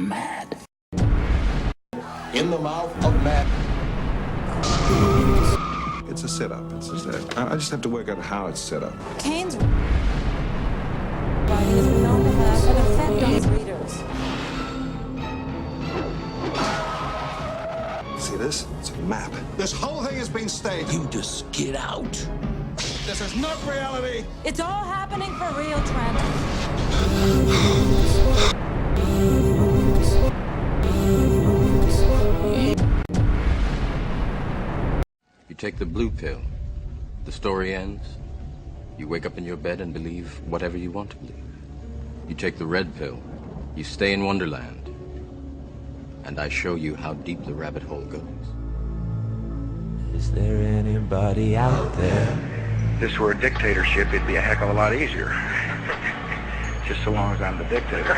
mad. In the mouth of man. It's a setup. I just have to work out how it's set up. Kane's writing has been known to have an effect on his readers. See this? It's a map. This whole thing has been staged. You just get out. This is not reality. It's all happening for real, Trent. You take the blue pill, the story ends. You wake up in your bed and believe whatever you want to believe. You take the red pill, you stay in Wonderland, and I show you how deep the rabbit hole goes. Is there anybody out there? If this were a dictatorship, it'd be a heck of a lot easier. Just so long as I'm the dictator.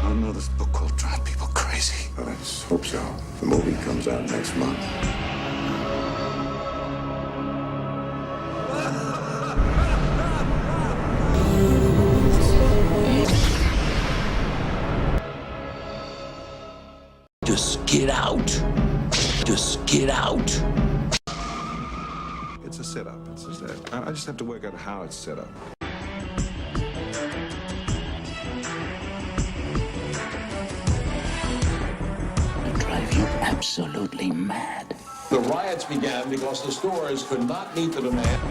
I know this book will drive people crazy. Well, let's hope so. The movie comes out next month. Just get out. Just get out. It's a setup. I just have to work out how it's set up. It'll drive you absolutely mad. The riots began because the stores could not meet the demand.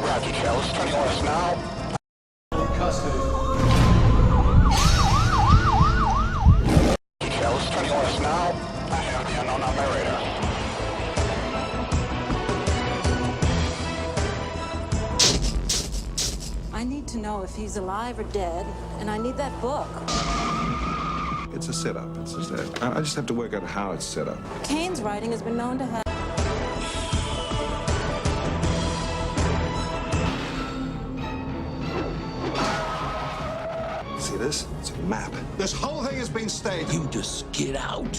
Roger, Chalice, 20 orders now. Custody. Chalice, 20 orders now. I have the unknown on my radar. I need to know if he's alive or dead, and I need that book. It's a setup. I just have to work out how it's set up. Kane's writing has been known to have... See this? It's a map. This whole thing has been staged. You just get out.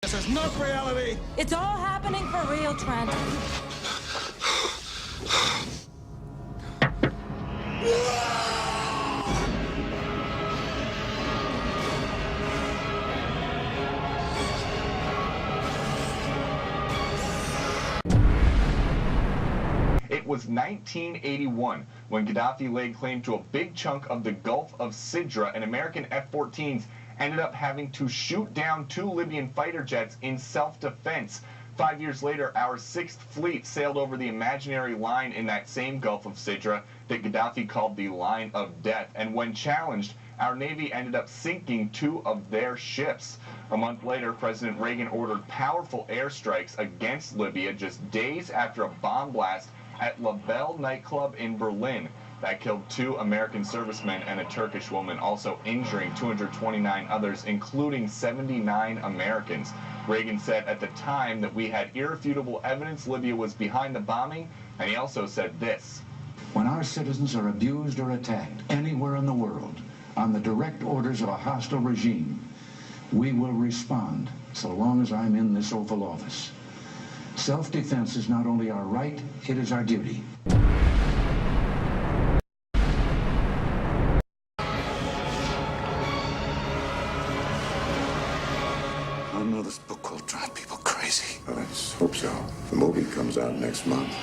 This is not reality. It's all happening for real, Trent. It was 1981 when Gaddafi laid claim to a big chunk of the Gulf of Sidra, and American F-14s ended up having to shoot down 2 Libyan fighter jets in self-defense. 5 years later, our 6th Fleet sailed over the imaginary line in that same Gulf of Sidra that Gaddafi called the Line of Death, and when challenged, our Navy ended up sinking 2 of their ships. A month later, President Reagan ordered powerful airstrikes against Libya just days after a bomb blast at La Belle nightclub in Berlin. That killed 2 American servicemen and a Turkish woman, also injuring 229 others, including 79 Americans. Reagan said at the time that we had irrefutable evidence Libya was behind the bombing, and he also said this. When our citizens are abused or attacked anywhere in the world on the direct orders of a hostile regime, we will respond so long as I'm in this Oval Office. Self-defense is not only our right, it is our duty. I know this book will drive people crazy. crazy. Well, let's hope so. The movie comes out next month.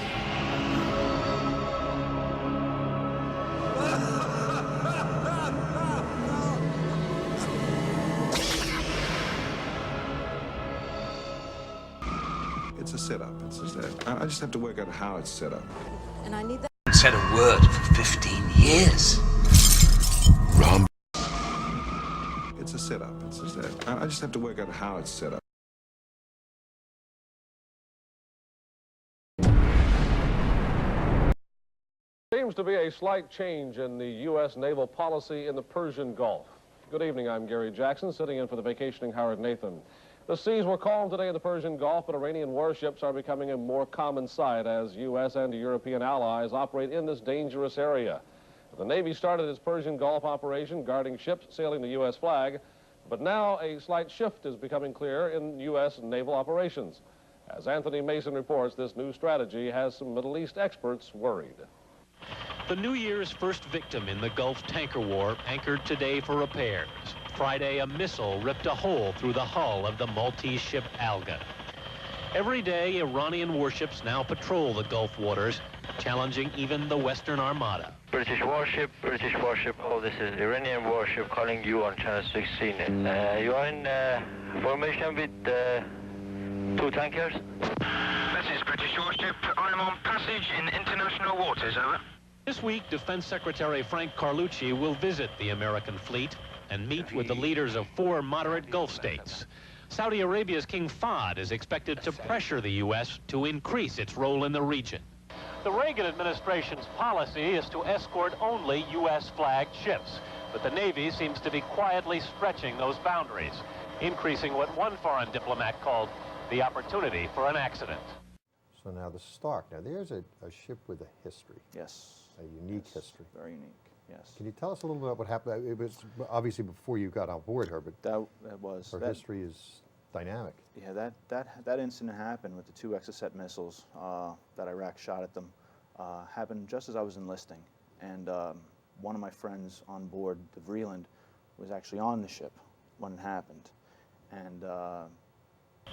It's a setup. It's just that. I just have to work out how it's set up. And I need that. Said a word for 15 years. Rum. It's a setup. It's just that. I just have to work out how it's set up. Seems to be a slight change in the U.S. naval policy in the Persian Gulf. Good evening, I'm Gary Jackson, sitting in for the vacationing Howard Nathan. The seas were calm today in the Persian Gulf, but Iranian warships are becoming a more common sight as U.S. and European allies operate in this dangerous area. The Navy started its Persian Gulf operation guarding ships sailing the U.S. flag, but now a slight shift is becoming clear in U.S. naval operations. As Anthony Mason reports, this new strategy has some Middle East experts worried. The New Year's first victim in the Gulf tanker war anchored today for repairs. Friday, a missile ripped a hole through the hull of the Maltese ship Alga. Every day, Iranian warships now patrol the Gulf waters, challenging even the Western Armada. British warship. Oh, this is Iranian warship calling you on channel 16. You are in formation with two tankers? This is British warship. I'm on passage in international waters, over. This week, Defense Secretary Frank Carlucci will visit the American fleet and meet with the leaders of 4 moderate Gulf states. Saudi Arabia's King Fahd is expected to pressure the U.S. to increase its role in the region. The Reagan administration's policy is to escort only U.S.-flagged ships, but the Navy seems to be quietly stretching those boundaries, increasing what one foreign diplomat called the opportunity for an accident. So now the Stark. Now there's a ship with a history. Yes. A unique history. Very unique, yes. Can you tell us a little bit about what happened? It was obviously before you got on board her, but that was. Her history is dynamic. Yeah, that incident happened with the 2 Exocet missiles that Iraq shot at them. Happened just as I was enlisting. And one of my friends on board, the Vreeland, was actually on the ship when it happened. And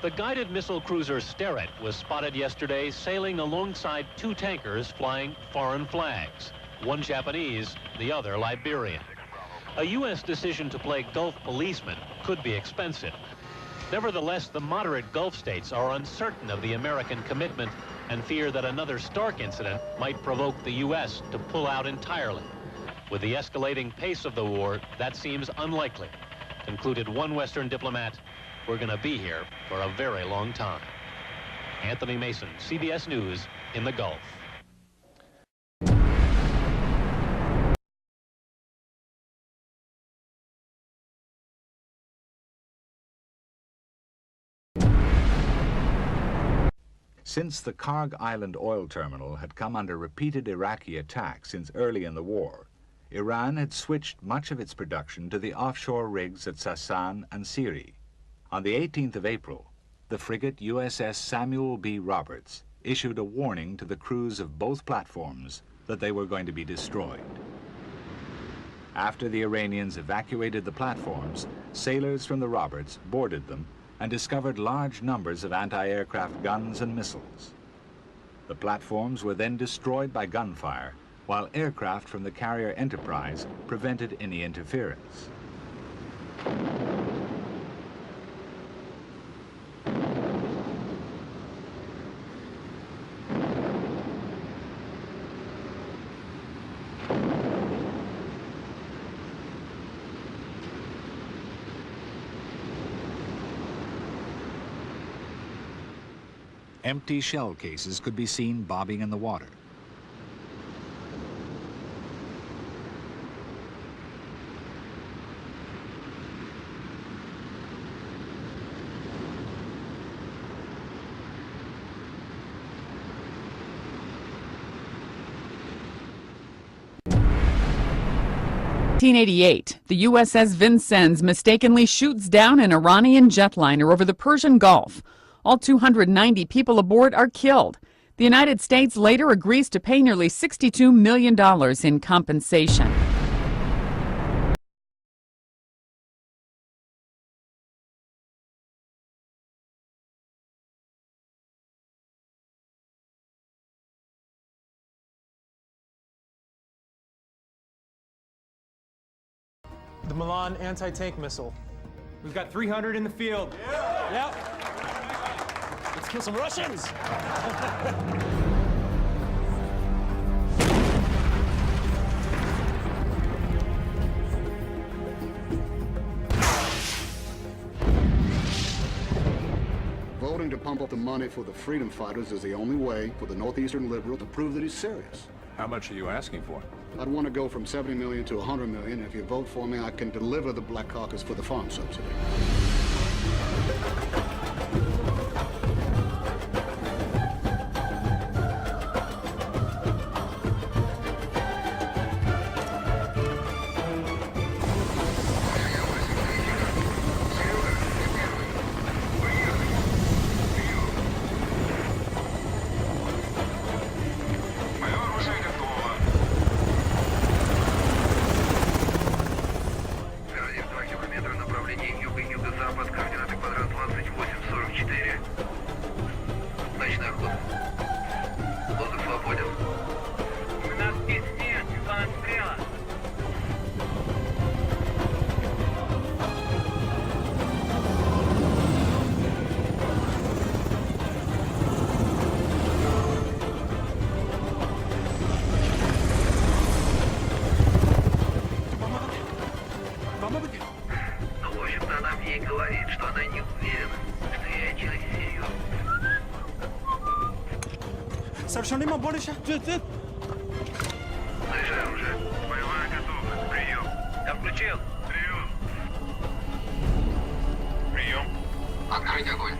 the guided missile cruiser Sterret was spotted yesterday sailing alongside 2 tankers flying foreign flags, one Japanese, the other Liberian. A U.S. decision to play Gulf policeman could be expensive. Nevertheless, the moderate Gulf states are uncertain of the American commitment and fear that another Stark incident might provoke the U.S. to pull out entirely. With the escalating pace of the war, that seems unlikely. Concluded one Western diplomat, we're going to be here for a very long time. Anthony Mason, CBS News in the Gulf. Since the Karg Island oil terminal had come under repeated Iraqi attack since early in the war, Iran had switched much of its production to the offshore rigs at Sassan and Siri. On the 18th of April, the frigate USS Samuel B. Roberts issued a warning to the crews of both platforms that they were going to be destroyed. After the Iranians evacuated the platforms, sailors from the Roberts boarded them and discovered large numbers of anti-aircraft guns and missiles. The platforms were then destroyed by gunfire, while aircraft from the carrier Enterprise prevented any interference. Empty shell cases could be seen bobbing in the water. In 1988, the USS Vincennes mistakenly shoots down an Iranian jetliner over the Persian Gulf. All 290 people aboard are killed. The United States later agrees to pay nearly $62 million in compensation. The Milan anti-tank missile. We've got 300 in the field. Yeah. Yep. Let's kill some Russians. Voting to pump up the money for the freedom fighters is the only way for the Northeastern liberal to prove that he's serious. How much are you asking for? I'd want to go from 70 million to 100 million. If you vote for me, I can deliver the Black Caucus for the farm subsidy. Совершенно мимо больше. Заряжай оружие. Боевая готовность. Прием. Я включил. Прием. Прием. Открыть огонь.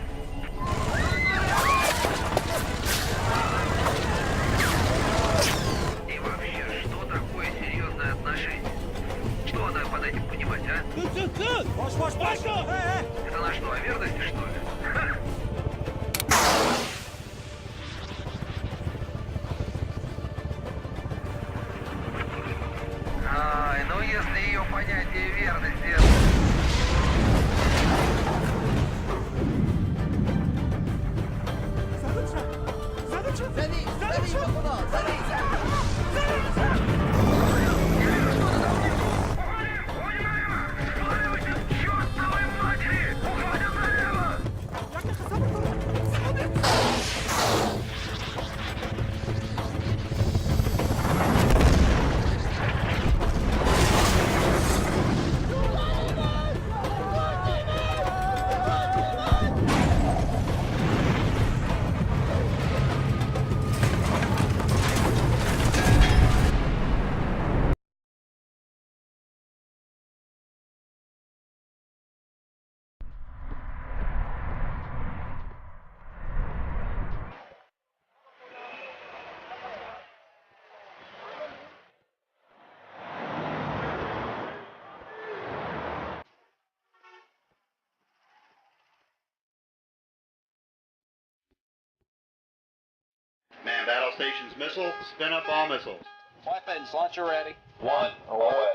И вообще, что такое серьезное отношение? Что надо под этим понимать, а? Ваш! Это на что, о верности, что ли? Ай, ну если ее понятие верности... Man, battle stations missile, spin up all missiles. Weapons, launcher ready. One away.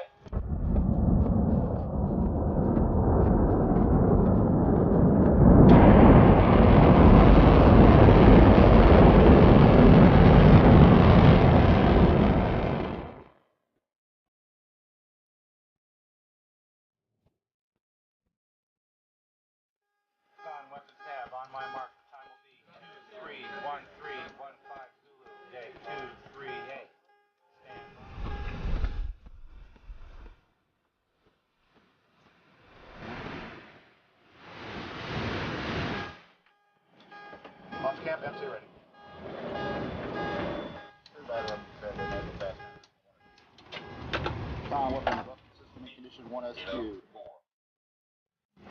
Weapons tab on my mark. Time will be 231315 Zulu. Day 238. Stand by. Launch camp MC ready. Tom, weapon system in condition 1SQ.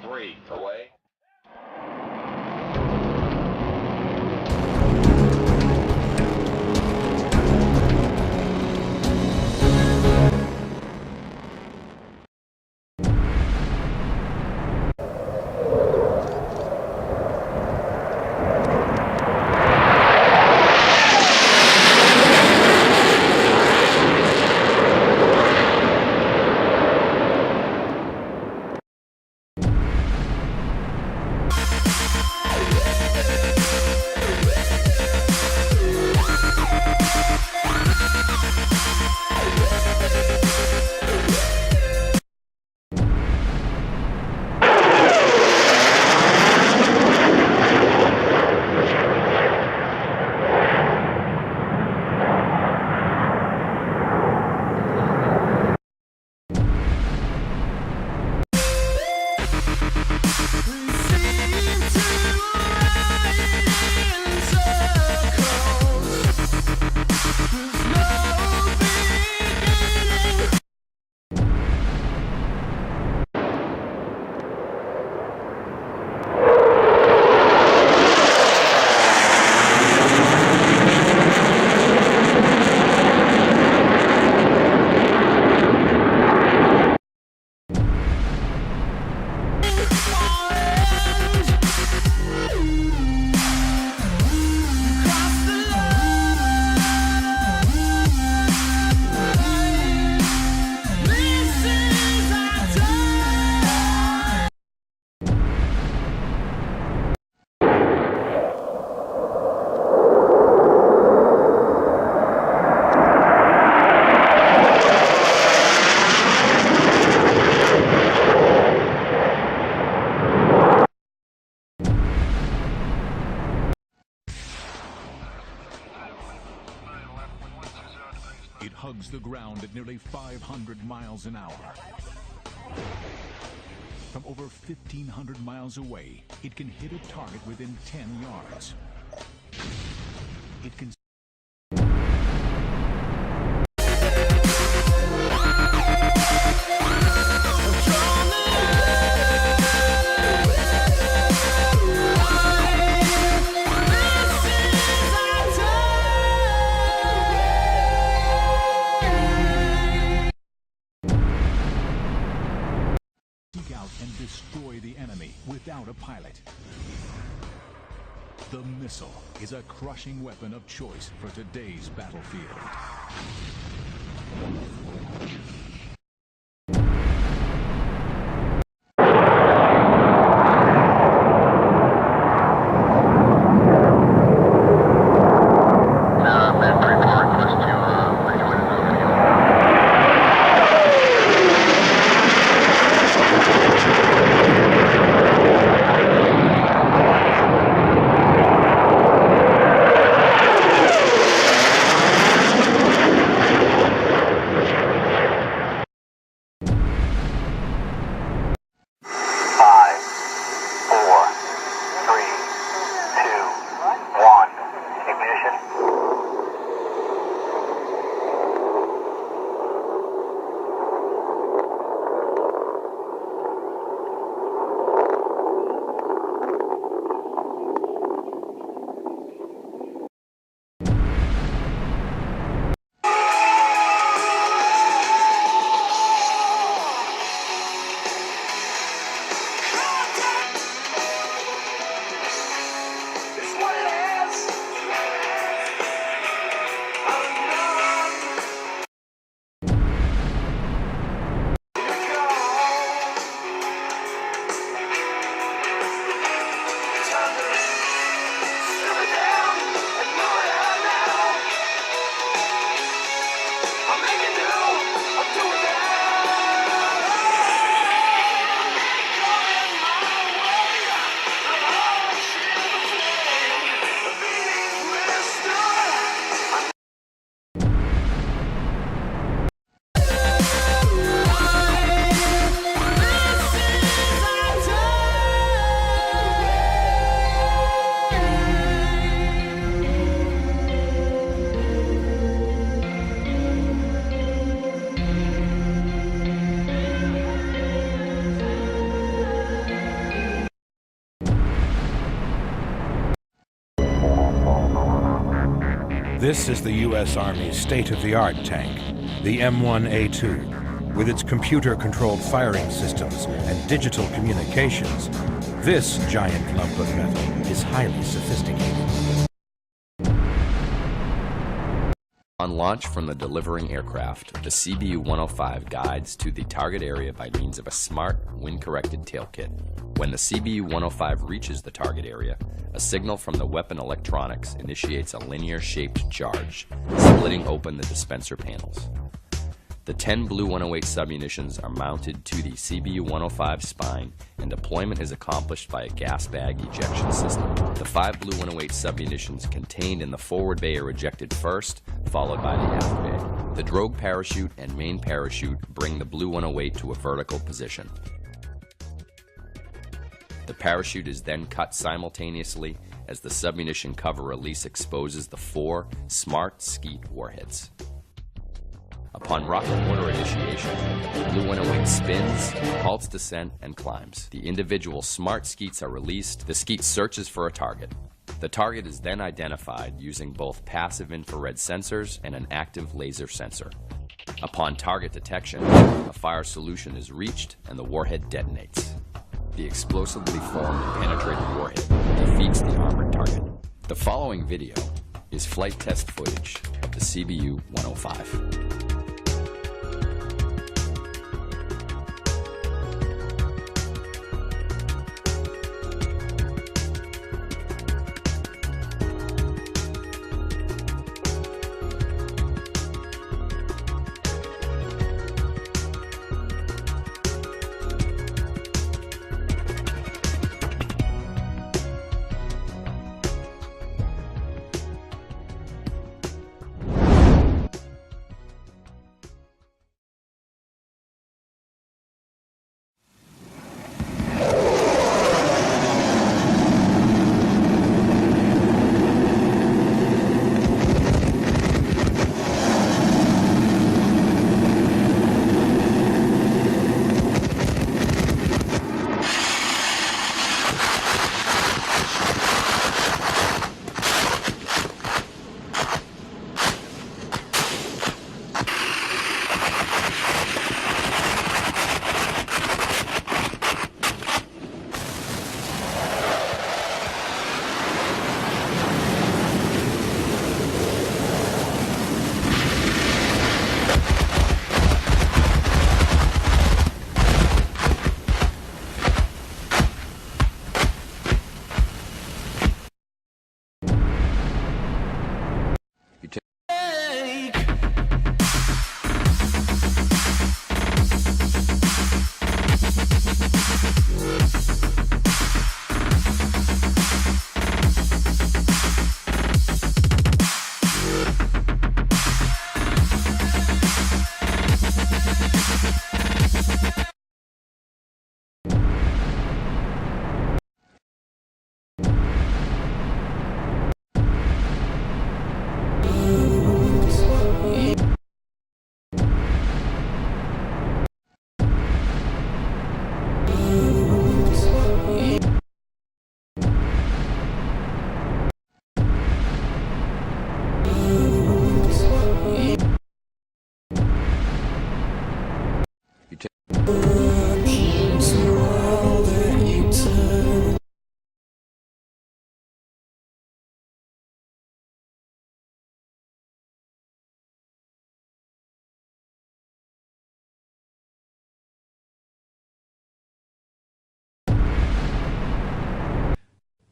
3 away. the ground at nearly 500 miles an hour. From over 1,500 miles away, it can hit a target within 10 yards. It can and destroy the enemy without a pilot. The missile is a crushing weapon of choice for today's battlefield. This is the U.S. Army's state-of-the-art tank, the M1A2. With its computer-controlled firing systems and digital communications, this giant lump of metal is highly sophisticated. On launch from the delivering aircraft, the CBU-105 guides to the target area by means of a smart, wind-corrected tail kit. When the CBU-105 reaches the target area, a signal from the weapon electronics initiates a linear-shaped charge, splitting open the dispenser panels. The 10 Blue 108 submunitions are mounted to the CBU-105 spine, and deployment is accomplished by a gas bag ejection system. The 5 Blue 108 submunitions contained in the forward bay are ejected first, followed by the aft bay. The drogue parachute and main parachute bring the Blue 108 to a vertical position. The parachute is then cut simultaneously as the submunition cover release exposes the 4 smart skeet warheads. Upon rocket motor initiation, the Blue 108 spins, halts descent, and climbs. The individual smart skeets are released. The skeet searches for a target. The target is then identified using both passive infrared sensors and an active laser sensor. Upon target detection, a fire solution is reached and the warhead detonates. The explosively formed and penetrated warhead defeats the armored target. The following video is flight test footage of the CBU-105.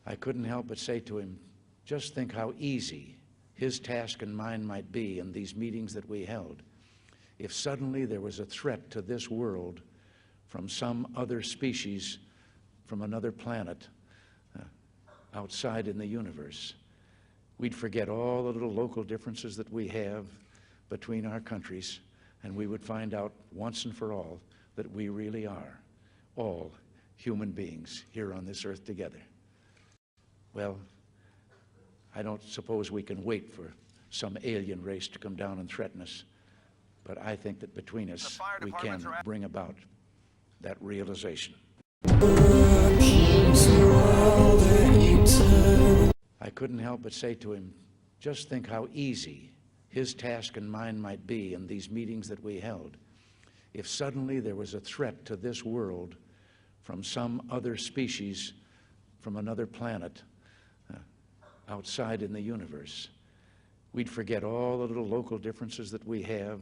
I couldn't help but say to him, just think how easy his task and mine might be in these meetings that we held if suddenly there was a threat to this world from some other species, from another planet, outside in the universe. We'd forget all the little local differences that we have between our countries, and we would find out once and for all that we really are all human beings here on this earth together. Well, I don't suppose we can wait for some alien race to come down and threaten us, but I think that between us we can bring about that realization. I couldn't help but say to him, just think how easy his task and mine might be in these meetings that we held if suddenly there was a threat to this world from some other species, from another planet, outside in the universe. We'd forget all the little local differences that we have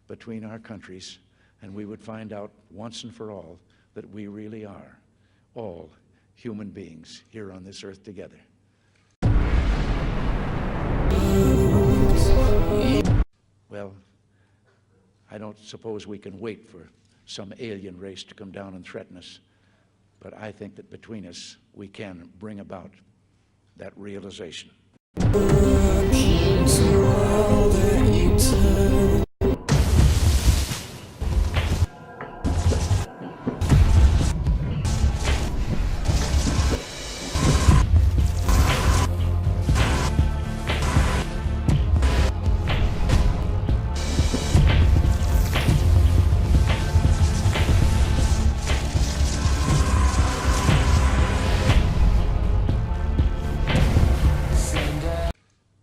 between our countries, and we would find out once and for all that we really are all human beings here on this earth together. Well, I don't suppose we can wait for some alien race to come down and threaten us, but I think that between us we can bring about that realization.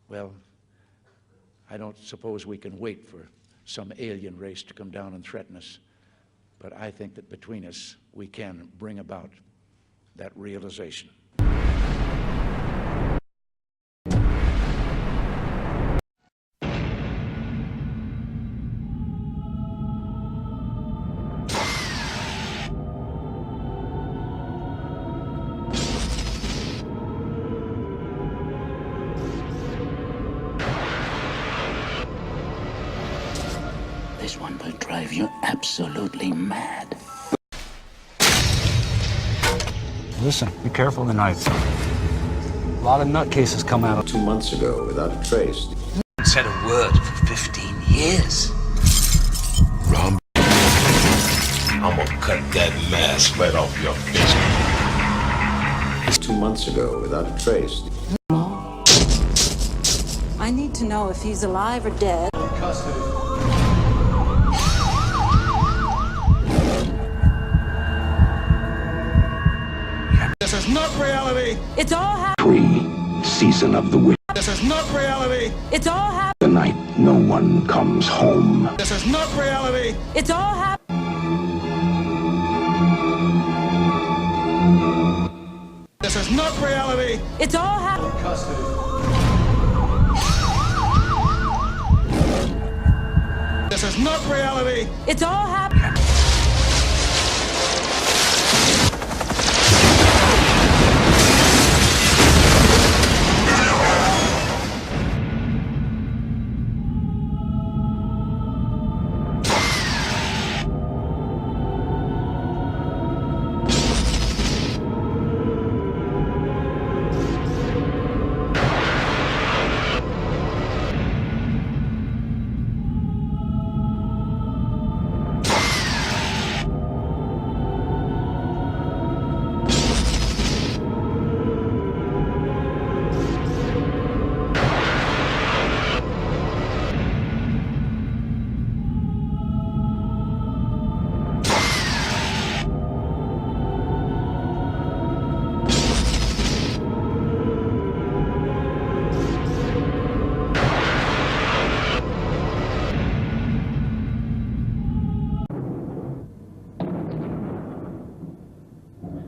Well, I don't suppose we can wait for some alien race to come down and threaten us, but I think that between us we can bring about that realization. This one will drive you absolutely mad. Listen, be careful tonight. A lot of nutcases come out. 2 months ago, without a trace. Haven't said a word for 15 years. Rum. I'm gonna cut that mask right off your face. 2 months ago, without a trace. I need to know if he's alive or dead. Custody. This is not reality. It's all happening. Season of the witch. This is not reality. It's all happening. The night no one comes home. This is not reality. It's all happening. This is not reality. It's all happening. Custody. This is not reality. It's all happening.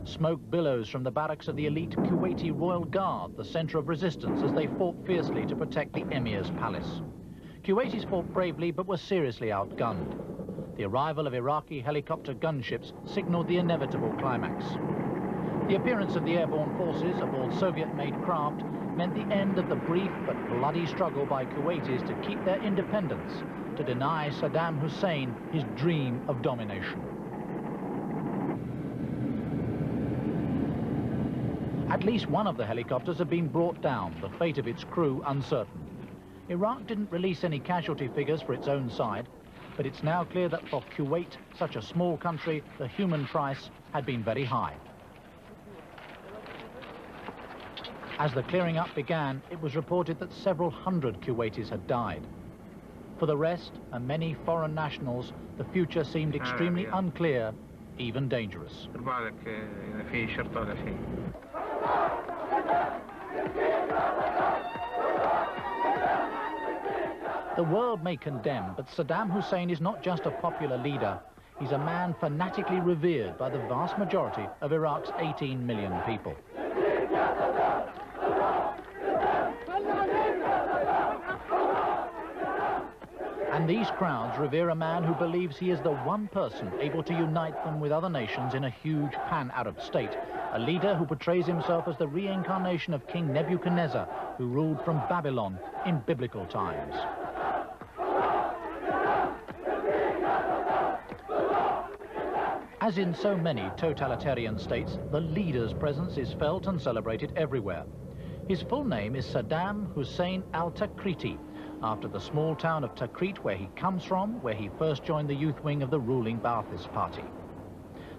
Smoke billows from the barracks of the elite Kuwaiti Royal Guard, the center of resistance as they fought fiercely to protect the Emir's palace. Kuwaitis fought bravely but were seriously outgunned. The arrival of Iraqi helicopter gunships signaled the inevitable climax. The appearance of the airborne forces aboard Soviet-made craft meant the end of the brief but bloody struggle by Kuwaitis to keep their independence, to deny Saddam Hussein his dream of domination. At least one of the helicopters had been brought down, the fate of its crew uncertain. Iraq didn't release any casualty figures for its own side, but it's now clear that for Kuwait, such a small country, the human price had been very high. As the clearing up began, it was reported that several hundred Kuwaitis had died. For the rest, and many foreign nationals, the future seemed extremely unclear, even dangerous. The world may condemn, but Saddam Hussein is not just a popular leader. He's a man fanatically revered by the vast majority of Iraq's 18 million people. And these crowds revere a man who believes he is the one person able to unite them with other nations in a huge pan-Arab state, a leader who portrays himself as the reincarnation of King Nebuchadnezzar, who ruled from Babylon in biblical times. As in so many totalitarian states, the leader's presence is felt and celebrated everywhere. His full name is Saddam Hussein al-Takriti, after the small town of Takrit where he comes from, where he first joined the youth wing of the ruling Ba'athist party.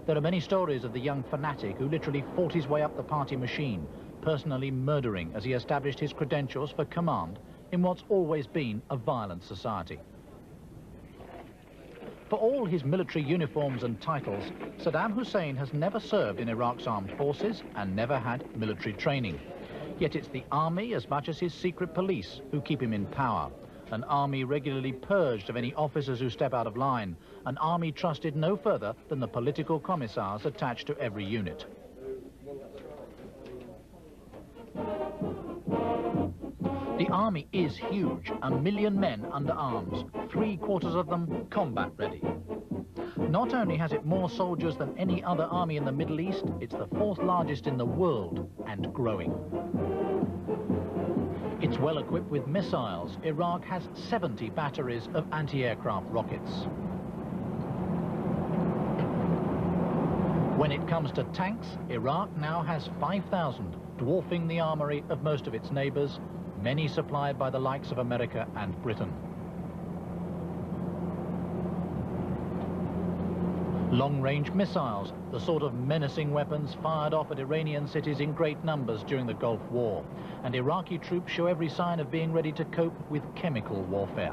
There are many stories of the young fanatic who literally fought his way up the party machine, personally murdering as he established his credentials for command in what's always been a violent society. For all his military uniforms and titles, Saddam Hussein has never served in Iraq's armed forces and never had military training. Yet it's the army as much as his secret police who keep him in power. An army regularly purged of any officers who step out of line. An army trusted no further than the political commissars attached to every unit. The army is huge, 1 million men under arms, 3/4 of them combat ready. Not only has it more soldiers than any other army in the Middle East, it's the 4th largest in the world and growing. It's well equipped with missiles. Iraq has 70 batteries of anti-aircraft rockets. When it comes to tanks, Iraq now has 5,000, dwarfing the armory of most of its neighbors, many supplied by the likes of America and Britain. Long-range missiles, the sort of menacing weapons fired off at Iranian cities in great numbers during the Gulf War. And Iraqi troops show every sign of being ready to cope with chemical warfare.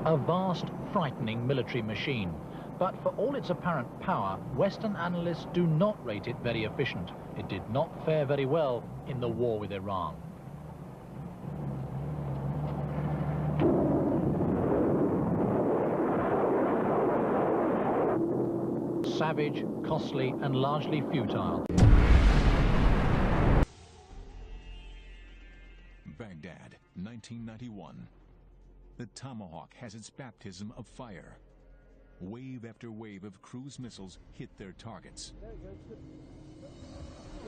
A vast, frightening military machine. But for all its apparent power, Western analysts do not rate it very efficient. It did not fare very well in the war with Iran. Savage, costly, and largely futile. Baghdad, 1991. The Tomahawk has its baptism of fire. Wave after wave of cruise missiles hit their targets.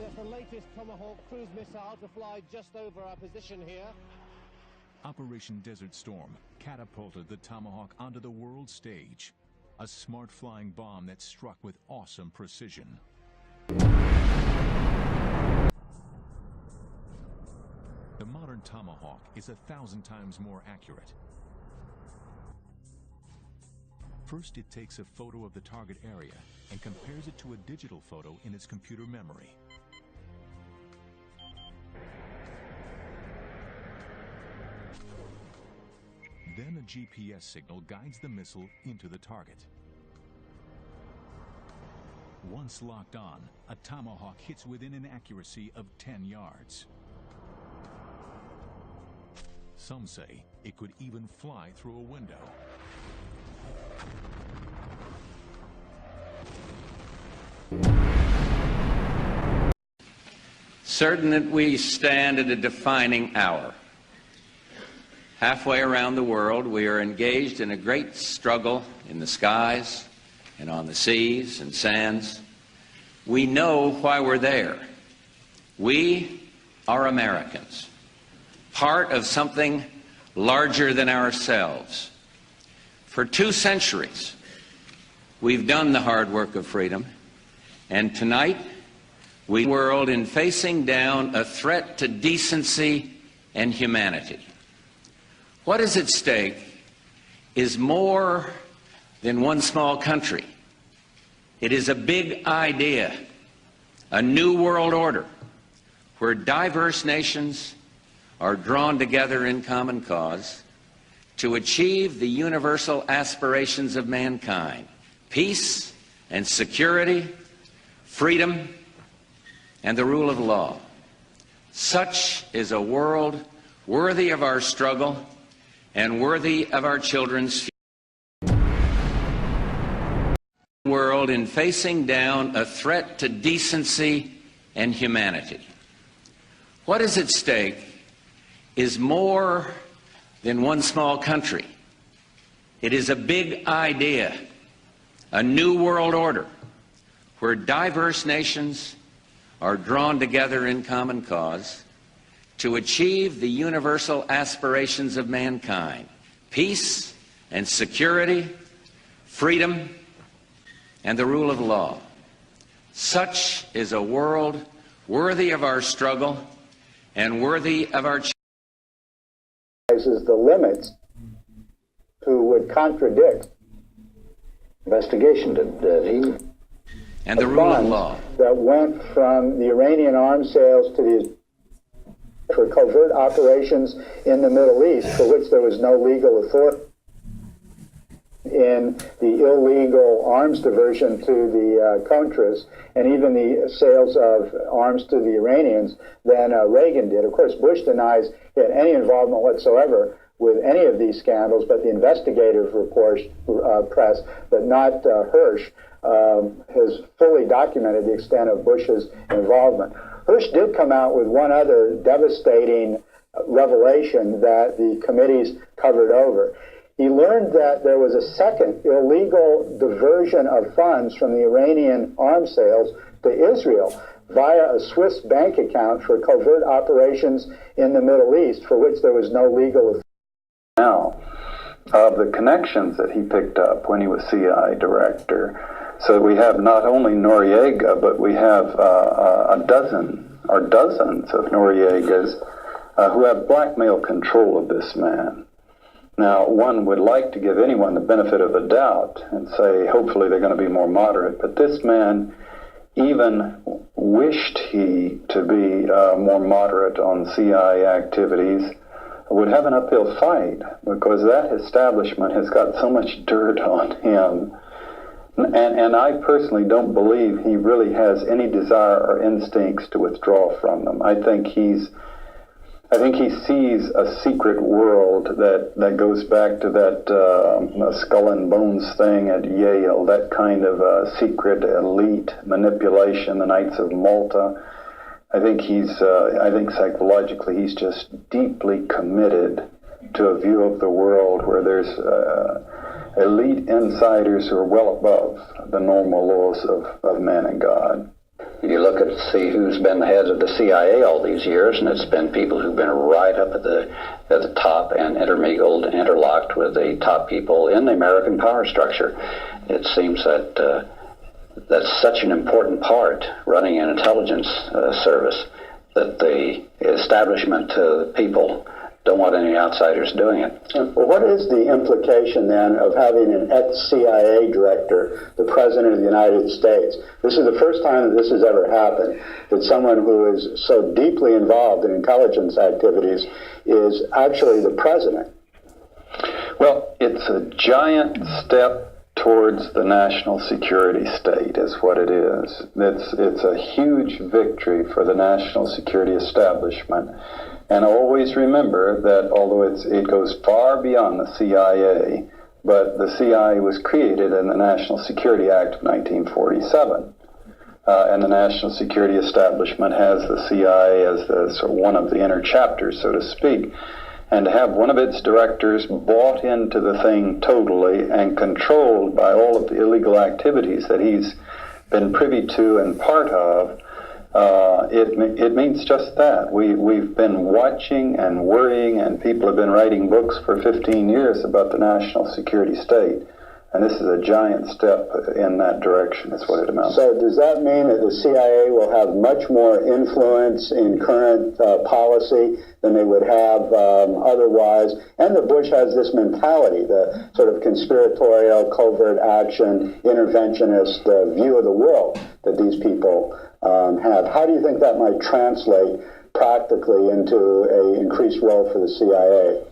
Yes, the latest Tomahawk cruise missile to fly just over our position here. Operation Desert Storm catapulted the Tomahawk onto the world stage. A smart flying bomb that struck with awesome precision. The modern Tomahawk is 1,000 times more accurate. First, it takes a photo of the target area and compares it to a digital photo in its computer memory. Then a GPS signal guides the missile into the target. Once locked on, a Tomahawk hits within an accuracy of 10 yards. Some say it could even fly through a window. Certain that we stand at a defining hour. Halfway around the world, we are engaged in a great struggle in the skies, and on the seas and sands. We know why we're there. We are Americans, part of something larger than ourselves. For 2 centuries, we've done the hard work of freedom, and tonight, we world in facing down a threat to decency and humanity. What is at stake is more than one small country. It is a big idea, a new world order, where diverse nations are drawn together in common cause to achieve the universal aspirations of mankind: peace and security, freedom, and the rule of law. Such is a world worthy of our struggle and worthy of our children's future. World in facing down a threat to decency and humanity. What is at stake is more than one small country. It is a big idea, a new world order, where diverse nations are drawn together in common cause to achieve the universal aspirations of mankind: peace and security, freedom, and the rule of law. Such is a world worthy of our struggle and worthy of our the limits who would contradict investigation that he and the rule of law that went from the Iranian arms sales to the for covert operations in the Middle East for which there was no legal authority, in the illegal arms diversion to the Contras, and even the sales of arms to the Iranians than Reagan did. Of course, Bush denies he had any involvement whatsoever with any of these scandals, but the investigative reports, press, but not Hirsch, has fully documented the extent of Bush's involvement. Hirsch did come out with one other devastating revelation that the committees covered over. He learned that there was a second illegal diversion of funds from the Iranian arms sales to Israel via a Swiss bank account for covert operations in the Middle East for which there was no legal authority. Now, of the connections that he picked up when he was CIA director. So we have not only Noriega, but we have a dozen or dozens of Noriegas who have blackmail control of this man. Now, one would like to give anyone the benefit of the doubt and say, hopefully they're going to be more moderate, but this man even wished he to be more moderate on CIA activities, would have an uphill fight, because that establishment has got so much dirt on him. And I personally don't believe he really has any desire or instincts to withdraw from them. I think he sees a secret world that goes back to that skull and bones thing at Yale, that kind of secret elite manipulation, the Knights of Malta. I think psychologically he's just deeply committed to a view of the world where there's elite insiders who are well above the normal laws of man and God. You look at see who's been the heads of the CIA all these years, and it's been people who've been right up at the top and interlocked with the top people in the American power structure. It seems that that's such an important part, running an intelligence service, that the establishment people don't want any outsiders doing it. Well, what is the implication then of having an ex-CIA director, the President of the United States? This is the first time that this has ever happened, that someone who is so deeply involved in intelligence activities is actually the President. Well, it's a giant step towards the national security state is what it is. It's a huge victory for the national security establishment. And always remember that although it goes far beyond the CIA, but the CIA was created in the National Security Act of 1947. And the national security establishment has the CIA as one of the inner chapters, so to speak. and to have one of its directors bought into the thing totally and controlled by all of the illegal activities that he's been privy to and part of, it means just that. We've been watching and worrying, and people have been writing books for 15 years about the national security state. And this is a giant step in that direction, is what it amounts to. So does that mean that the CIA will have much more influence in current policy than they would have otherwise? And that Bush has this mentality, the sort of conspiratorial, covert action, interventionist view of the world that these people have. How do you think that might translate practically into an increased role for the CIA?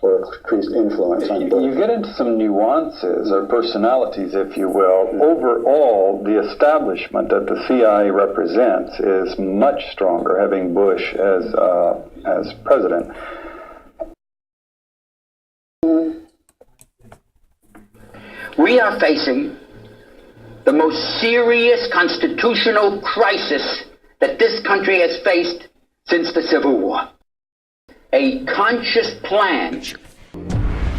Or increased influence on Bush? You get into some nuances or personalities, if you will. Overall, the establishment that the CIA represents is much stronger, having Bush as president. We are facing the most serious constitutional crisis that this country has faced since the Civil War. A conscious plan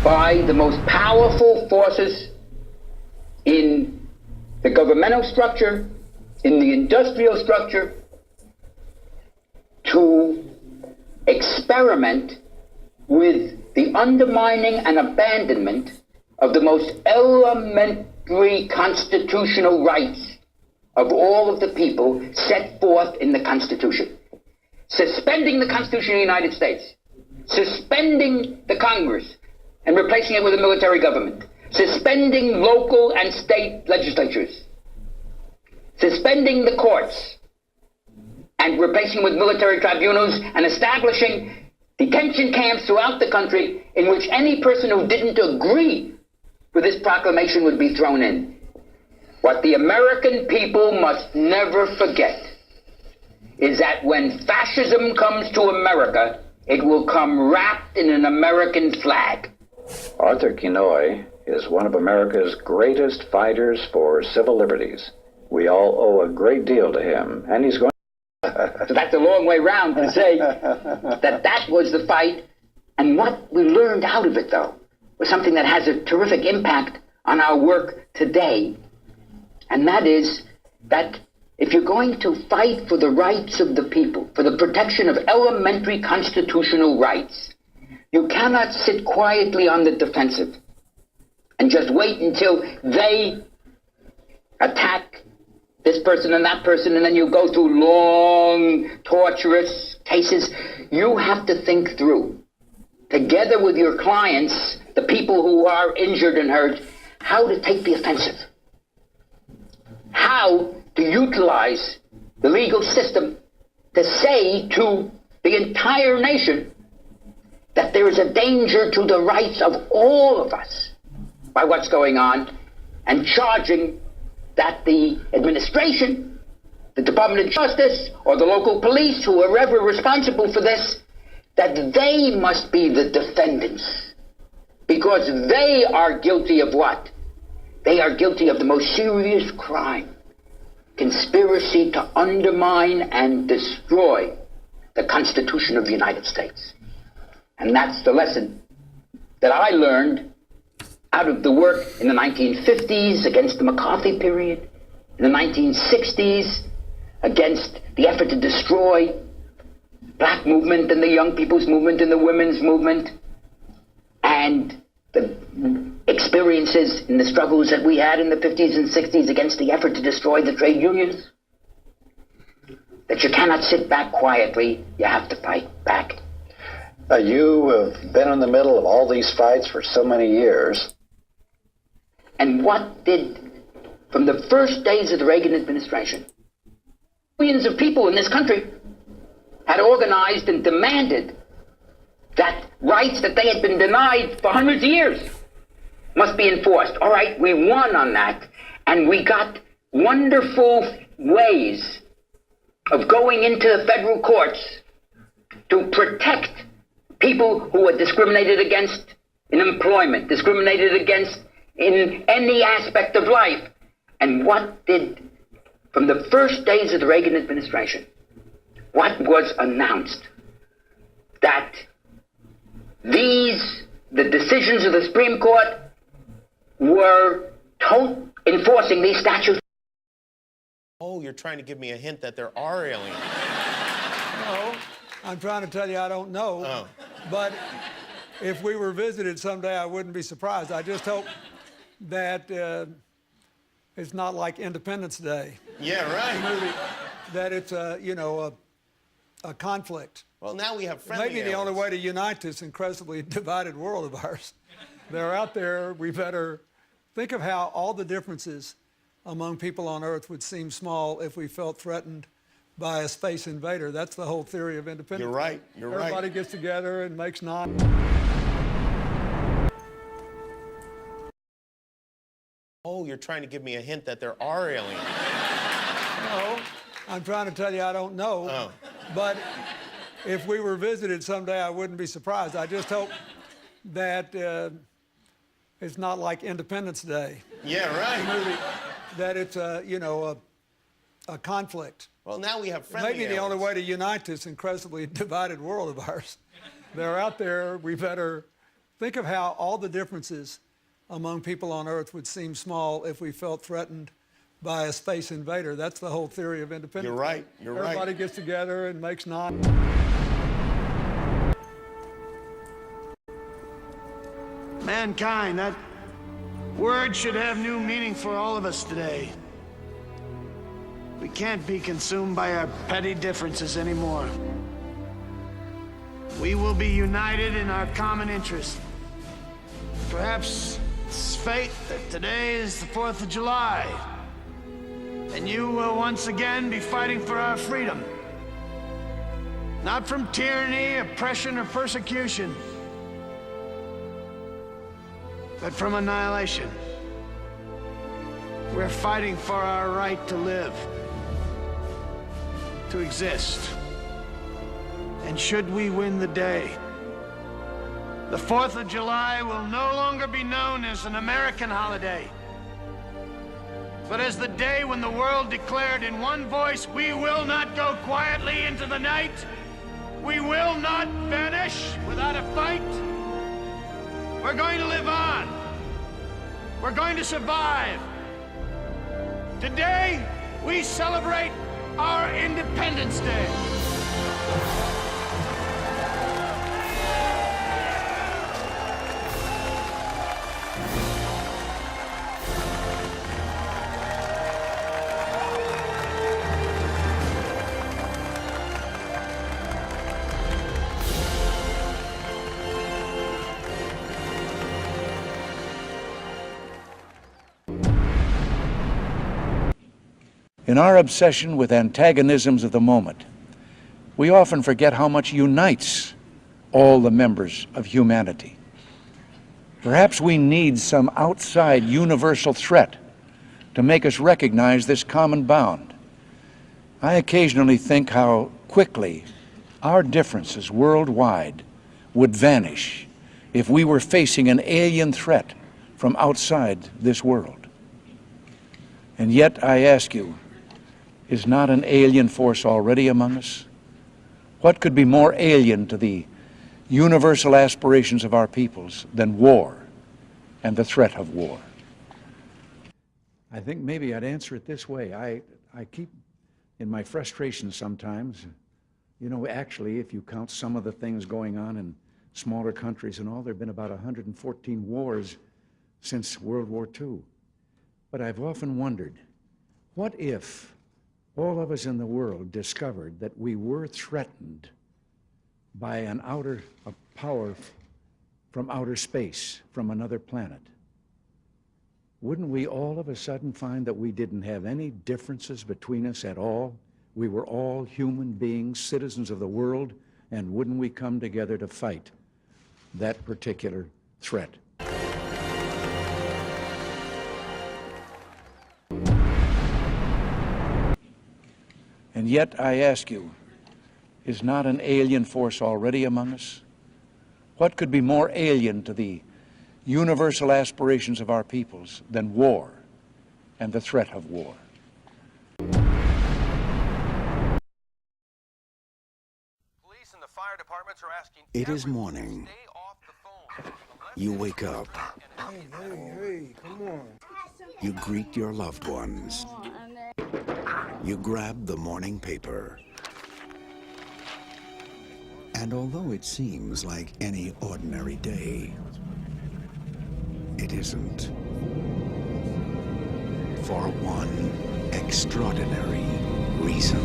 by the most powerful forces in the governmental structure, in the industrial structure, to experiment with the undermining and abandonment of the most elementary constitutional rights of all of the people set forth in the Constitution. Suspending the Constitution of the United States, suspending the Congress and replacing it with a military government, suspending local and state legislatures, suspending the courts and replacing with military tribunals, and establishing detention camps throughout the country in which any person who didn't agree with this proclamation would be thrown in. What the American people must never forget is that when fascism comes to America, it will come wrapped in an American flag. Arthur Kinoy is one of America's greatest fighters for civil liberties. We all owe a great deal to him, and he's going So that's a long way round to say that was the fight. And what we learned out of it, though, was something that has a terrific impact on our work today. And that is that if you're going to fight for the rights of the people, for the protection of elementary constitutional rights, you cannot sit quietly on the defensive and just wait until they attack this person and that person, and then you go through long, torturous cases. You have to think through, together with your clients, the people who are injured and hurt, how to take the offensive. How to utilize the legal system to say to the entire nation that there is a danger to the rights of all of us by what's going on, and charging that the administration, the Department of Justice, or the local police, whoever responsible for this, that they must be the defendants, because they are guilty of what? They are guilty of the most serious crime: conspiracy to undermine and destroy the Constitution of the United States. And that's the lesson that I learned out of the work in the 1950s against the McCarthy period, in the 1960s against the effort to destroy black movement and the young people's movement and the women's movement, and the experiences in the struggles that we had in the 50s and 60s against the effort to destroy the trade unions. That you cannot sit back quietly, you have to fight back. You have been in the middle of all these fights for so many years. And what did, from the first days of the Reagan administration, millions of people in this country had organized and demanded that rights that they had been denied for hundreds of years must be enforced. All right, we won on that, and we got wonderful ways of going into the federal courts to protect people who were discriminated against in employment, discriminated against in any aspect of life. And what did, from the first days of the Reagan administration, what was announced? That the decisions of the Supreme Court were enforcing these statutes. Oh, you're trying to give me a hint that there are aliens. No, I'm trying to tell you I don't know. Oh. But if we were visited someday, I wouldn't be surprised. I just hope that it's not like Independence Day. Yeah, right. That it's a conflict. Well, now we have friendly Maybe the only way to unite this incredibly divided world of ours. They're out there. We better think of how all the differences among people on Earth would seem small if we felt threatened by a space invader. That's the whole theory of independence. You're right. Everybody gets together and makes Oh, you're trying to give me a hint that there are aliens. No, I'm trying to tell you I don't know. Oh. But if we were visited someday, I wouldn't be surprised. I just hope that it's not like Independence Day. Yeah, right. That it's a conflict. Well, now we have friendly Maybe the only way to unite this incredibly divided world of ours. They're out there. We better think of how all the differences among people on Earth would seem small if we felt threatened by a space invader. That's the whole theory of independence. You're right. Everybody gets together and makes Mankind, that word should have new meaning for all of us today. We can't be consumed by our petty differences anymore. We will be united in our common interest. Perhaps it's fate that today is the 4th of July, and you will once again be fighting for our freedom. Not from tyranny, oppression, or persecution, but from annihilation. We're fighting for our right to live, to exist. And should we win the day, the 4th of July will no longer be known as an American holiday, but as the day when the world declared in one voice, we will not go quietly into the night. We will not vanish without a fight. We're going to live on. We're going to survive. Today, we celebrate our Independence Day. In our obsession with antagonisms of the moment, we often forget how much unites all the members of humanity. Perhaps we need some outside universal threat to make us recognize this common bound. I occasionally think how quickly our differences worldwide would vanish if we were facing an alien threat from outside this world. And yet, I ask you, is not an alien force already among us? What could be more alien to the universal aspirations of our peoples than war and the threat of war? I think maybe I'd answer it this way. I keep, in my frustration sometimes, actually, if you count some of the things going on in smaller countries and all, there have been about 114 wars since World War II. But I've often wondered, what if all of us in the world discovered that we were threatened by a power from outer space, from another planet? Wouldn't we all of a sudden find that we didn't have any differences between us at all? We were all human beings, citizens of the world, and wouldn't we come together to fight that particular threat? And yet, I ask you, is not an alien force already among us? What could be more alien to the universal aspirations of our peoples than war and the threat of war? Police and the fire departments are asking It is morning. You wake up. Hey, come on. You greet your loved ones. You grab the morning paper. And although it seems like any ordinary day, it isn't. For one extraordinary reason.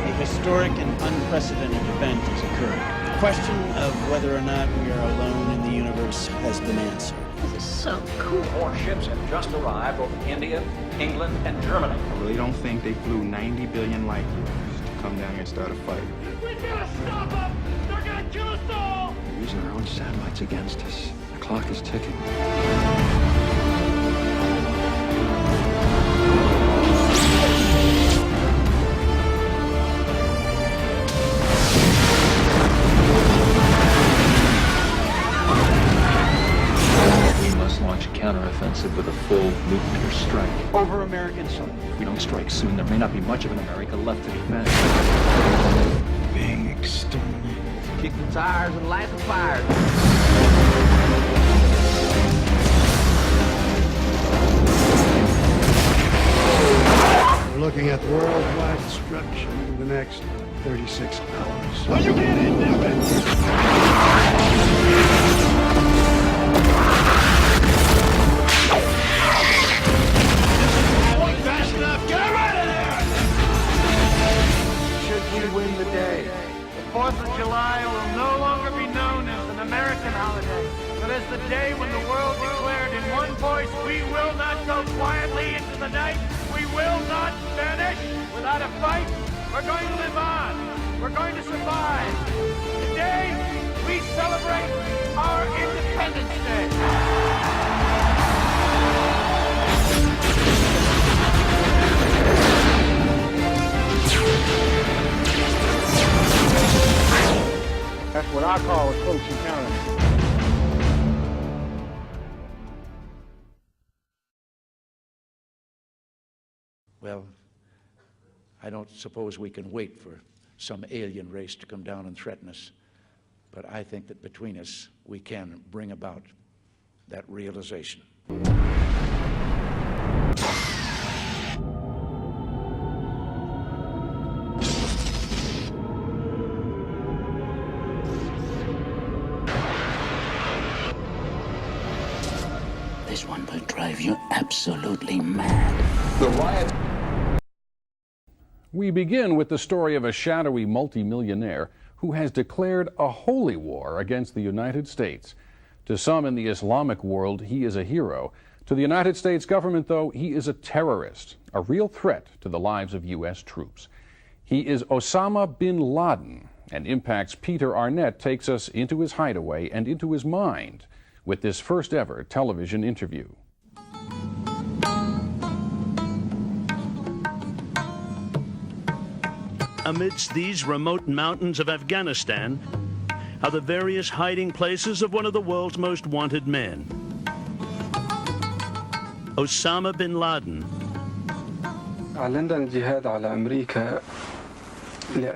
A historic and unprecedented event has occurred. The question of whether or not we are alone in the universe has been answered. This is so cool. More ships have just arrived over India, England, and Germany. I really don't think they flew 90 billion light years to come down here and start a fight. We gotta stop them! They're gonna kill us all! They're using our own satellites against us. The clock is ticking. Launch a counteroffensive with a full nuclear strike over American soil. If we don't strike soon, there may not be much of an America left to defend. Being exterminated. Kick the tires and light the fire. We're looking at worldwide destruction in the next 36 hours. Well, you get in there, fast enough, get right in there! Should we win the day, The 4th of July will no longer be known as an American holiday, but as the day when the world declared in one voice, we will not go quietly into the night, we will not vanish without a fight, we're going to live on, we're going to survive. Today, we celebrate our Independence Day. That's what I call a close encounter. Well, I don't suppose we can wait for some alien race to come down and threaten us, but I think that between us, we can bring about that realization. This one will drive you absolutely mad. The riot. We begin with the story of a shadowy multimillionaire who has declared a holy war against the United States. To some in the Islamic world, he is a hero. To the United States government, though, he is a terrorist, a real threat to the lives of U.S. troops. He is Osama bin Laden, and Impact's Peter Arnett takes us into his hideaway and into his mind with this first ever television interview. Amidst these remote mountains of Afghanistan are the various hiding places of one of the world's most wanted men, Osama bin Laden.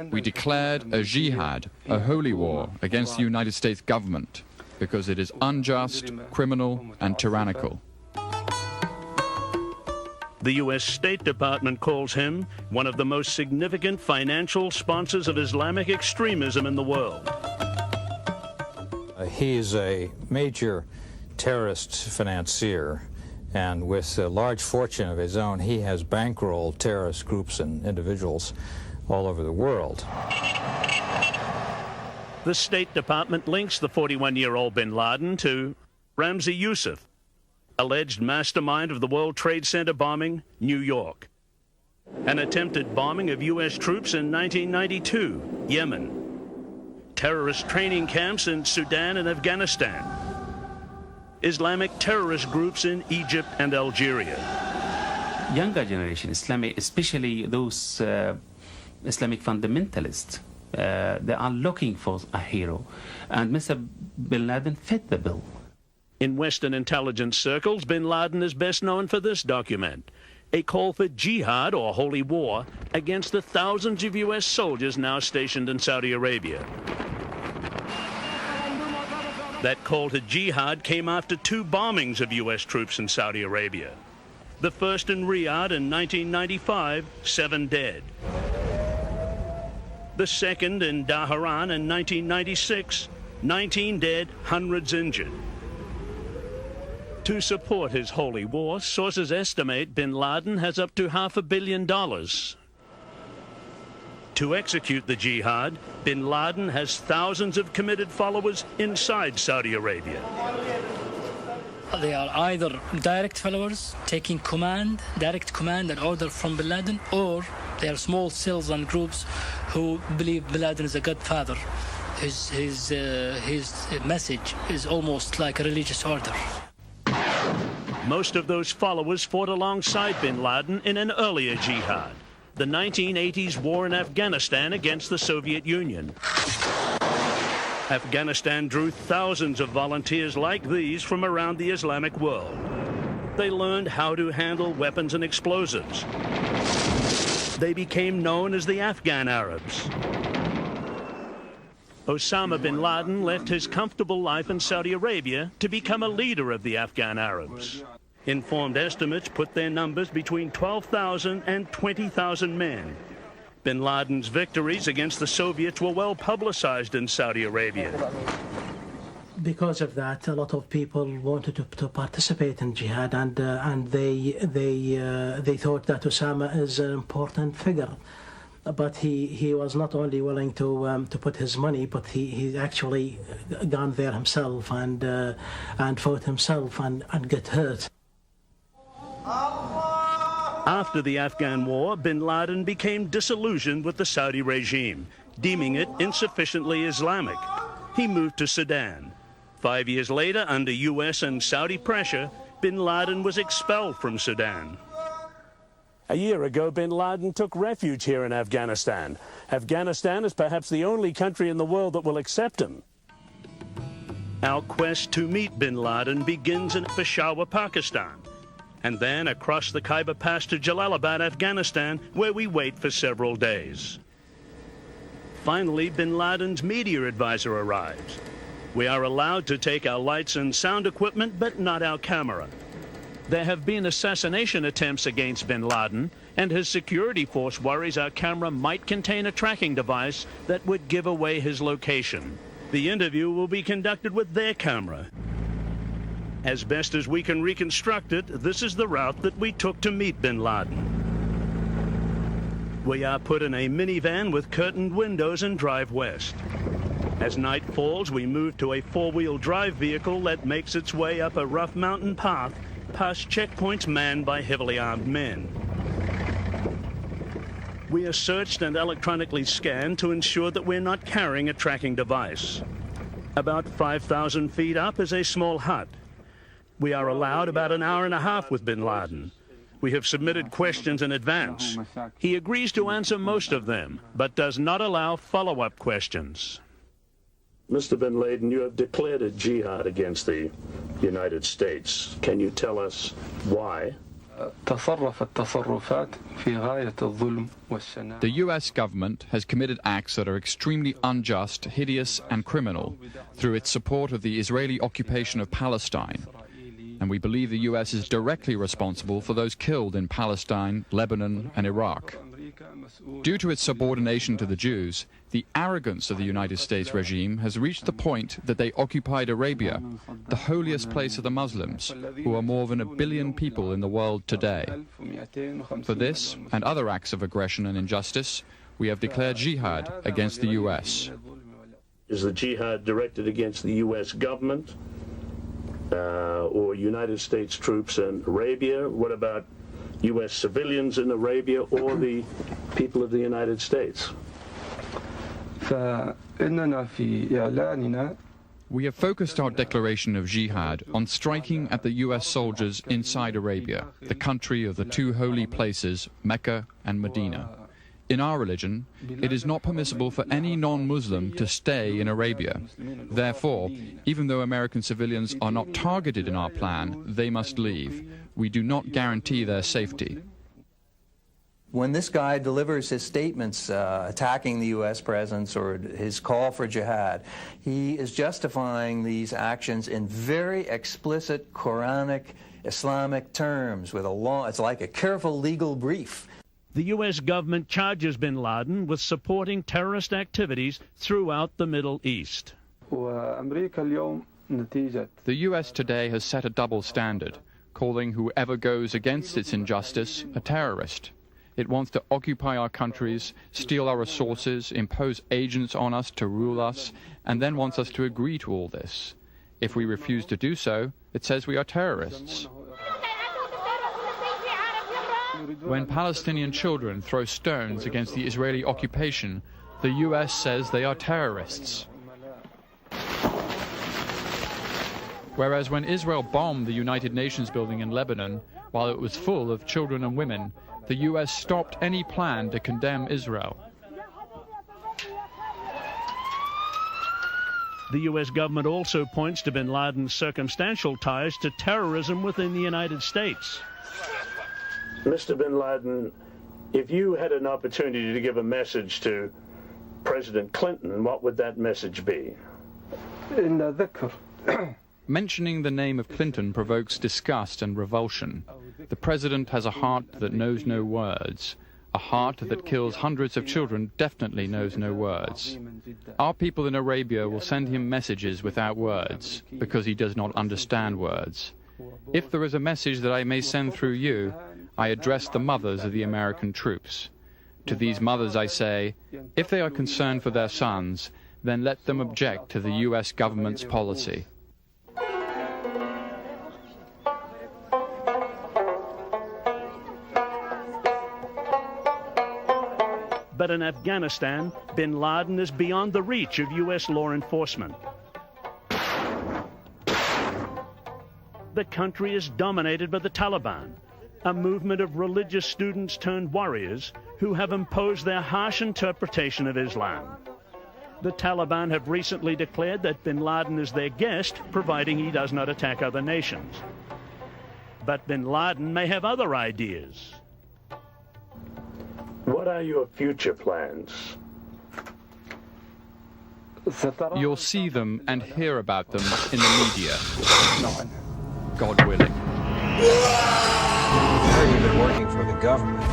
We declared a jihad, a holy war against the United States government because it is unjust, criminal, and tyrannical. The U.S. State Department calls him one of the most significant financial sponsors of Islamic extremism in the world. He is a major terrorist financier, and with a large fortune of his own, he has bankrolled terrorist groups and individuals all over the world. The State Department links the 41-year-old bin Laden to Ramzi Youssef, alleged mastermind of the World Trade Center bombing, New York. An attempted bombing of U.S. troops in 1992, Yemen. Terrorist training camps in Sudan and Afghanistan. Islamic terrorist groups in Egypt and Algeria. Younger generation, Islamic, especially those Islamic fundamentalists, they are looking for a hero. And Mr. bin Laden fit the bill. In Western intelligence circles, bin Laden is best known for this document, a call for jihad or holy war against the thousands of U.S. soldiers now stationed in Saudi Arabia. That call to jihad came after 2 bombings of U.S. troops in Saudi Arabia. The first in Riyadh in 1995, 7 dead. The second in Dhahran in 1996, 19 dead, hundreds injured. To support his holy war, sources estimate bin Laden has up to $500 million. To execute the jihad, bin Laden has thousands of committed followers inside Saudi Arabia. They are either direct followers taking direct command and order from bin Laden, or they are small cells and groups who believe bin Laden is a godfather. His message is almost like a religious order. Most of those followers fought alongside bin Laden in an earlier jihad, the 1980s war in Afghanistan against the Soviet Union. Afghanistan drew thousands of volunteers like these from around the Islamic world. They learned how to handle weapons and explosives. They became known as the Afghan Arabs. Osama bin Laden left his comfortable life in Saudi Arabia to become a leader of the Afghan Arabs. Informed estimates put their numbers between 12,000 and 20,000 men. Bin Laden's victories against the Soviets were well publicized in Saudi Arabia. Because of that, a lot of people wanted to participate in jihad, and they thought that Osama is an important figure. But he was not only willing to put his money, but he actually gone there himself and fought himself and got hurt. After the Afghan war, bin Laden became disillusioned with the Saudi regime, deeming it insufficiently Islamic. He moved to Sudan. 5 years later, under U.S. and Saudi pressure, bin Laden was expelled from Sudan. A year ago, bin Laden took refuge here in Afghanistan. Afghanistan is perhaps the only country in the world that will accept him. Our quest to meet bin Laden begins in Peshawar, Pakistan, and then across the Khyber Pass to Jalalabad, Afghanistan, where we wait for several days. Finally, bin Laden's media advisor arrives. We are allowed to take our lights and sound equipment, but not our camera. There have been assassination attempts against bin Laden, and his security force worries our camera might contain a tracking device that would give away his location. The interview will be conducted with their camera. As best as we can reconstruct it, this is the route that we took to meet bin Laden. We are put in a minivan with curtained windows and drive west. As night falls, we move to a four-wheel drive vehicle that makes its way up a rough mountain path past checkpoints manned by heavily armed men. We are searched and electronically scanned to ensure that we're not carrying a tracking device. About 5,000 feet up is a small hut. We are allowed about an hour and a half with bin Laden. We have submitted questions in advance. He agrees to answer most of them, but does not allow follow-up questions. Mr. bin Laden, you have declared a jihad against the United States. Can you tell us why? The U.S. government has committed acts that are extremely unjust, hideous, and criminal through its support of the Israeli occupation of Palestine. And we believe the U.S. is directly responsible for those killed in Palestine, Lebanon, and Iraq. Due to its subordination to the Jews, the arrogance of the United States regime has reached the point that they occupied Arabia, the holiest place of the Muslims, who are more than 1 billion people in the world today. For this and other acts of aggression and injustice, we have declared jihad against the U.S. Is the jihad directed against the U.S. government or United States troops in Arabia? What about U.S. civilians in Arabia or the people of the United States? We have focused our declaration of jihad on striking at the U.S. soldiers inside Arabia, the country of the two holy places, Mecca and Medina. In our religion, it is not permissible for any non-Muslim to stay in Arabia. Therefore, even though American civilians are not targeted in our plan, they must leave. We do not guarantee their safety. When this guy delivers his statements attacking the U.S. presence or his call for jihad, he is justifying these actions in very explicit Quranic, Islamic terms with a long, it's like a careful legal brief. The U.S. government charges bin Laden with supporting terrorist activities throughout the Middle East. The U.S. today has set a double standard, calling whoever goes against its injustice a terrorist. It wants to occupy our countries, steal our resources, impose agents on us to rule us, and then wants us to agree to all this. If we refuse to do so, it says we are terrorists. When Palestinian children throw stones against the Israeli occupation, the U.S. says they are terrorists. Whereas when Israel bombed the United Nations building in Lebanon, while it was full of children and women, the U.S. stopped any plan to condemn Israel. The U.S. government also points to bin Laden's circumstantial ties to terrorism within the United States. Mr. bin Laden, if you had an opportunity to give a message to President Clinton, what would that message be? Mentioning the name of Clinton provokes disgust and revulsion. The president has a heart that knows no words. A heart that kills hundreds of children definitely knows no words. Our people in Arabia will send him messages without words, because he does not understand words. If there is a message that I may send through you, I address the mothers of the American troops. To these mothers I say, if they are concerned for their sons, then let them object to the U.S. government's policy. But in Afghanistan, bin Laden is beyond the reach of U.S. law enforcement. The country is dominated by the Taliban, a movement of religious students turned warriors who have imposed their harsh interpretation of Islam. The Taliban have recently declared that bin Laden is their guest, providing he does not attack other nations. But bin Laden may have other ideas. What are your future plans? You'll see them and hear about them in the media. God willing. I heard you've been working for the government.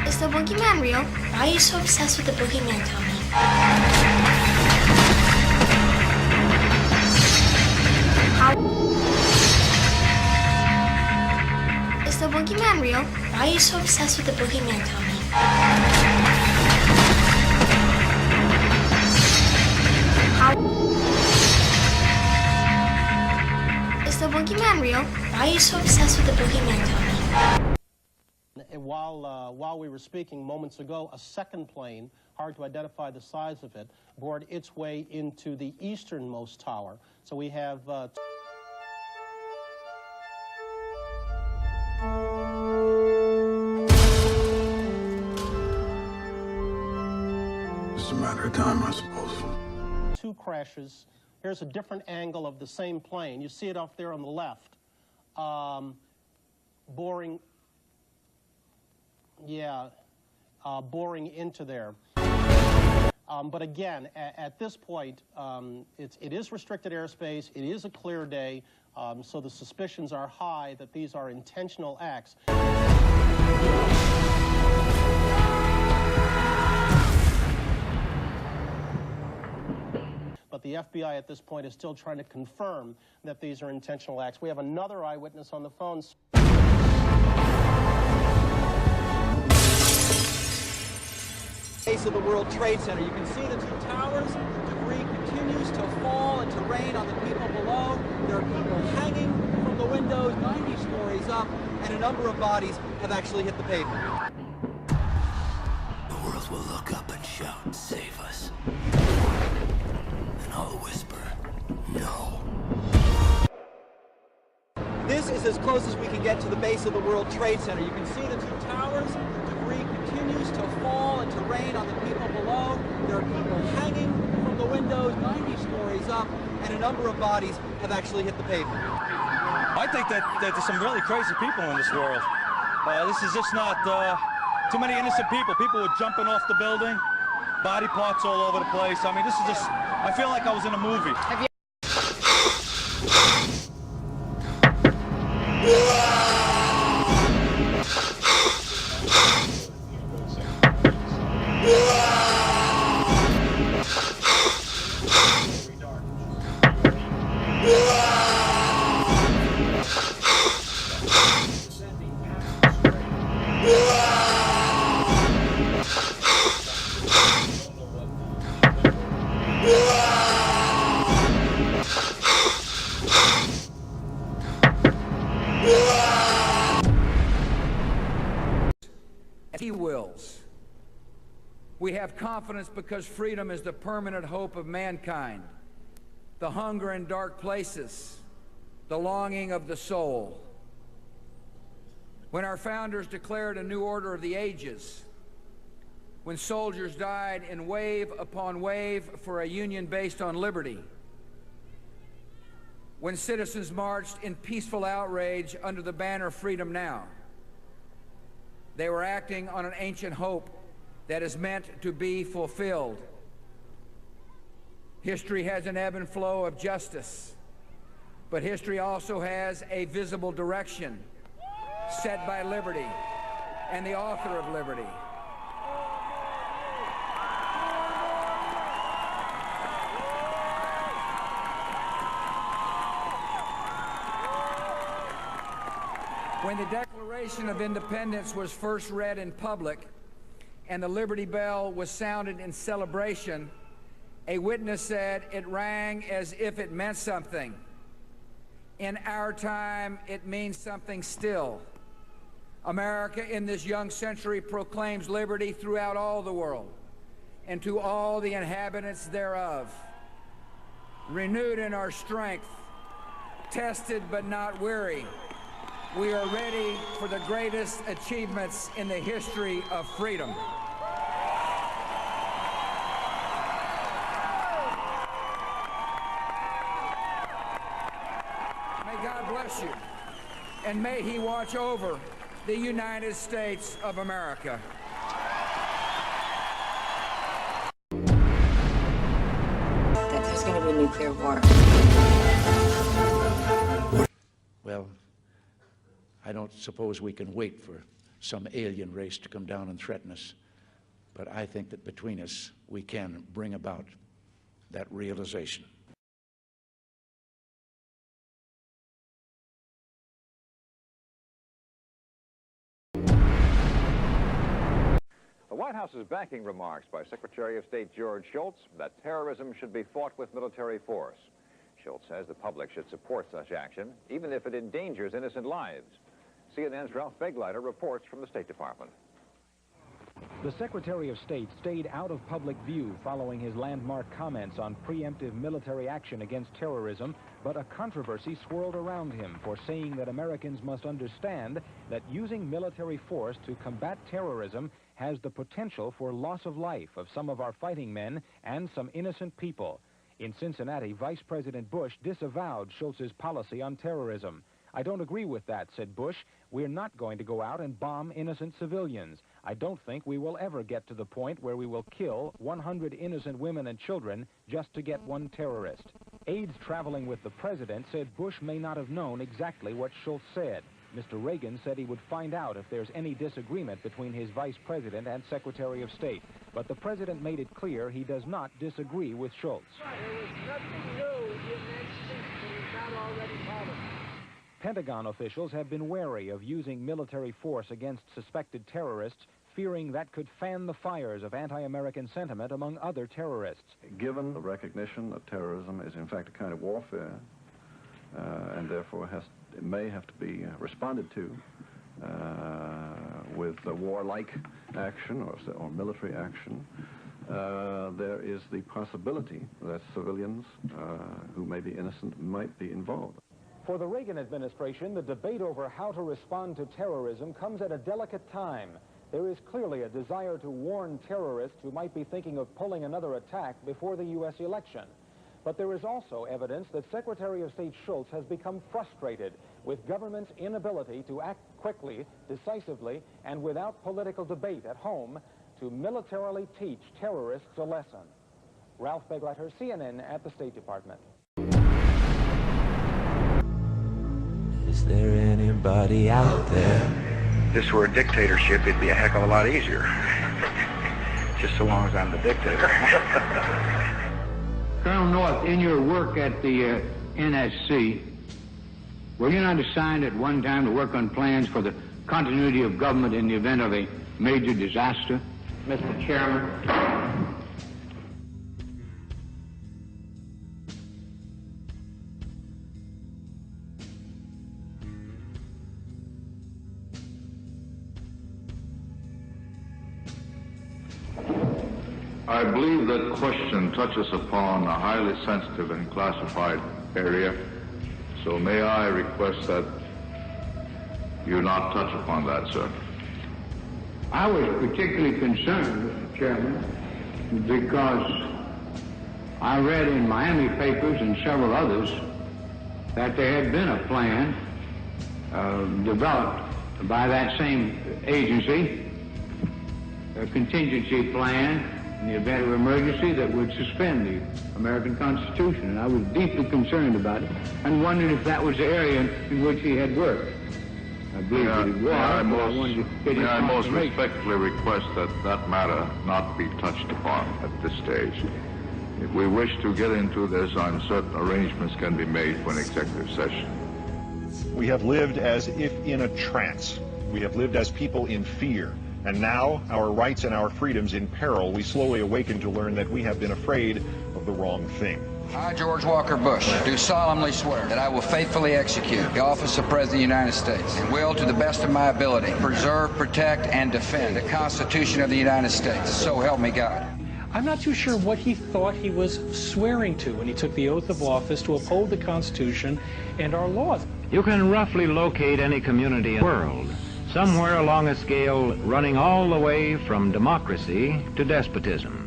Is the boogeyman real? Why are you so obsessed with the boogeyman, Tommy? Is the boogeyman real? Why are you so obsessed with the boogeyman, Tommy? Is the boogeyman real? Why are you so obsessed with the boogeyman, Tommy? While we were speaking moments ago, a second plane, hard to identify the size of it, bored its way into the easternmost tower. So we have... It's a matter of time, I suppose. Two crashes. Here's a different angle of the same plane. You see it off there on the left. Boring into there. But again, at this point, it is restricted airspace. It is a clear day, so the suspicions are high that these are intentional acts. But the FBI at this point is still trying to confirm that these are intentional acts. We have another eyewitness on the phone. Base of the World Trade Center. You can see the two towers. Debris continues to fall and to rain on the people below. There are people hanging from the windows 90 stories up, and a number of bodies have actually hit the pavement. The world will look up and shout, "Save us." And I'll whisper, "No." This is as close as we can get to the base of the World Trade Center. You can see the two towers. Debris continues to fall and to rain on the people below. There are people hanging from the windows 90 stories up, and number of bodies have actually hit the pavement. I think that there's some really crazy people in this world. This is just not too many innocent people. People were jumping off the building, body parts all over the place. I mean, this is just, I feel like I was in a movie. He wills. We have confidence because freedom is the permanent hope of mankind, the hunger in dark places, the longing of the soul. When our founders declared a new order of the ages, when soldiers died in wave upon wave for a union based on liberty, when citizens marched in peaceful outrage under the banner Freedom Now, they were acting on an ancient hope that is meant to be fulfilled. History has an ebb and flow of justice, but history also has a visible direction set by liberty and the author of liberty. When the Declaration of Independence was first read in public and the Liberty Bell was sounded in celebration, a witness said it rang as if it meant something. In our time, it means something still. America in this young century proclaims liberty throughout all the world and to all the inhabitants thereof. Renewed in our strength, tested but not weary, we are ready for the greatest achievements in the history of freedom. May God bless you, and may He watch over the United States of America. That there's going to be a nuclear war. Well, I don't suppose we can wait for some alien race to come down and threaten us, but I think that between us we can bring about that realization. The White House is backing remarks by Secretary of State George Shultz that terrorism should be fought with military force. Shultz says the public should support such action, even if it endangers innocent lives. CNN's Ralph Begleiter reports from the State Department. The Secretary of State stayed out of public view following his landmark comments on preemptive military action against terrorism, but a controversy swirled around him for saying that Americans must understand that using military force to combat terrorism has the potential for loss of life of some of our fighting men and some innocent people. In Cincinnati, Vice President Bush disavowed Shultz's policy on terrorism. "I don't agree with that," said Bush. "We're not going to go out and bomb innocent civilians. I don't think we will ever get to the point where we will kill 100 innocent women and children just to get one terrorist." Aides traveling with the president said Bush may not have known exactly what Shultz said. Mr. Reagan said he would find out if there's any disagreement between his vice president and Secretary of State. But the president made it clear he does not disagree with Shultz. There was nothing new in that speech that was not already policy. Pentagon officials have been wary of using military force against suspected terrorists, fearing that could fan the fires of anti-American sentiment among other terrorists. Given the recognition that terrorism is in fact a kind of warfare, and therefore it may have to be responded to with a warlike action or military action, there is the possibility that civilians who may be innocent might be involved. For the Reagan administration, the debate over how to respond to terrorism comes at a delicate time. There is clearly a desire to warn terrorists who might be thinking of pulling another attack before the U.S. election. But there is also evidence that Secretary of State Shultz has become frustrated with government's inability to act quickly, decisively, and without political debate at home to militarily teach terrorists a lesson. Ralph Begleiter, CNN at the State Department. Is there anybody out there? If this were a dictatorship, it'd be a heck of a lot easier. Just so long as I'm the dictator. Colonel North, in your work at the NSC, were you not assigned at one time to work on plans for the continuity of government in the event of a major disaster? Mr. Chairman. I believe that question touches upon a highly sensitive and classified area, so may I request that you not touch upon that, sir. I was particularly concerned, Mr. Chairman, because I read in Miami papers and several others that there had been a plan developed by that same agency, a contingency plan in the event of emergency that would suspend the American Constitution. And I was deeply concerned about it and wondered if that was the area in which he had worked. I believe that it was, may I most respectfully request that that matter not be touched upon at this stage. If we wish to get into this, I'm certain arrangements can be made for an executive session. We have lived as if in a trance. We have lived as people in fear. And now, our rights and our freedoms in peril, we slowly awaken to learn that we have been afraid of the wrong thing. I, George Walker Bush, do solemnly swear that I will faithfully execute the office of President of the United States and will, to the best of my ability, preserve, protect, and defend the Constitution of the United States. So help me God. I'm not too sure what he thought he was swearing to when he took the oath of office to uphold the Constitution and our laws. You can roughly locate any community in the world, somewhere along a scale running all the way from democracy to despotism.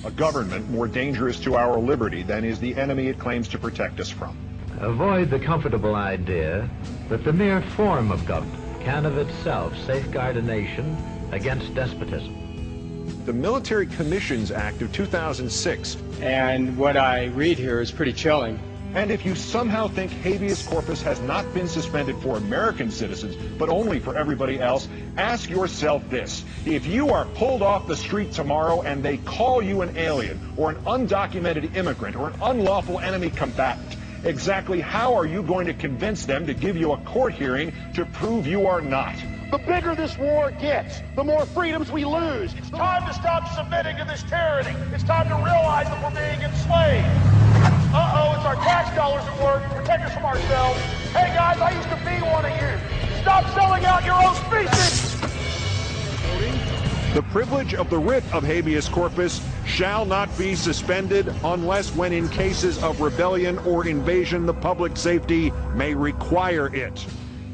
A government more dangerous to our liberty than is the enemy it claims to protect us from. Avoid the comfortable idea that the mere form of government can of itself safeguard a nation against despotism. The Military Commissions Act of 2006. And what I read here is pretty chilling. And if you somehow think habeas corpus has not been suspended for American citizens, but only for everybody else, ask yourself this. If you are pulled off the street tomorrow and they call you an alien or an undocumented immigrant or an unlawful enemy combatant, exactly how are you going to convince them to give you a court hearing to prove you are not? The bigger this war gets, the more freedoms we lose. It's time to stop submitting to this tyranny. It's time to realize that we're being enslaved. Uh-oh, it's our tax dollars at work to protect us from ourselves. Hey guys, I used to be one of you. Stop selling out your own species! The privilege of the writ of habeas corpus shall not be suspended unless when in cases of rebellion or invasion the public safety may require it.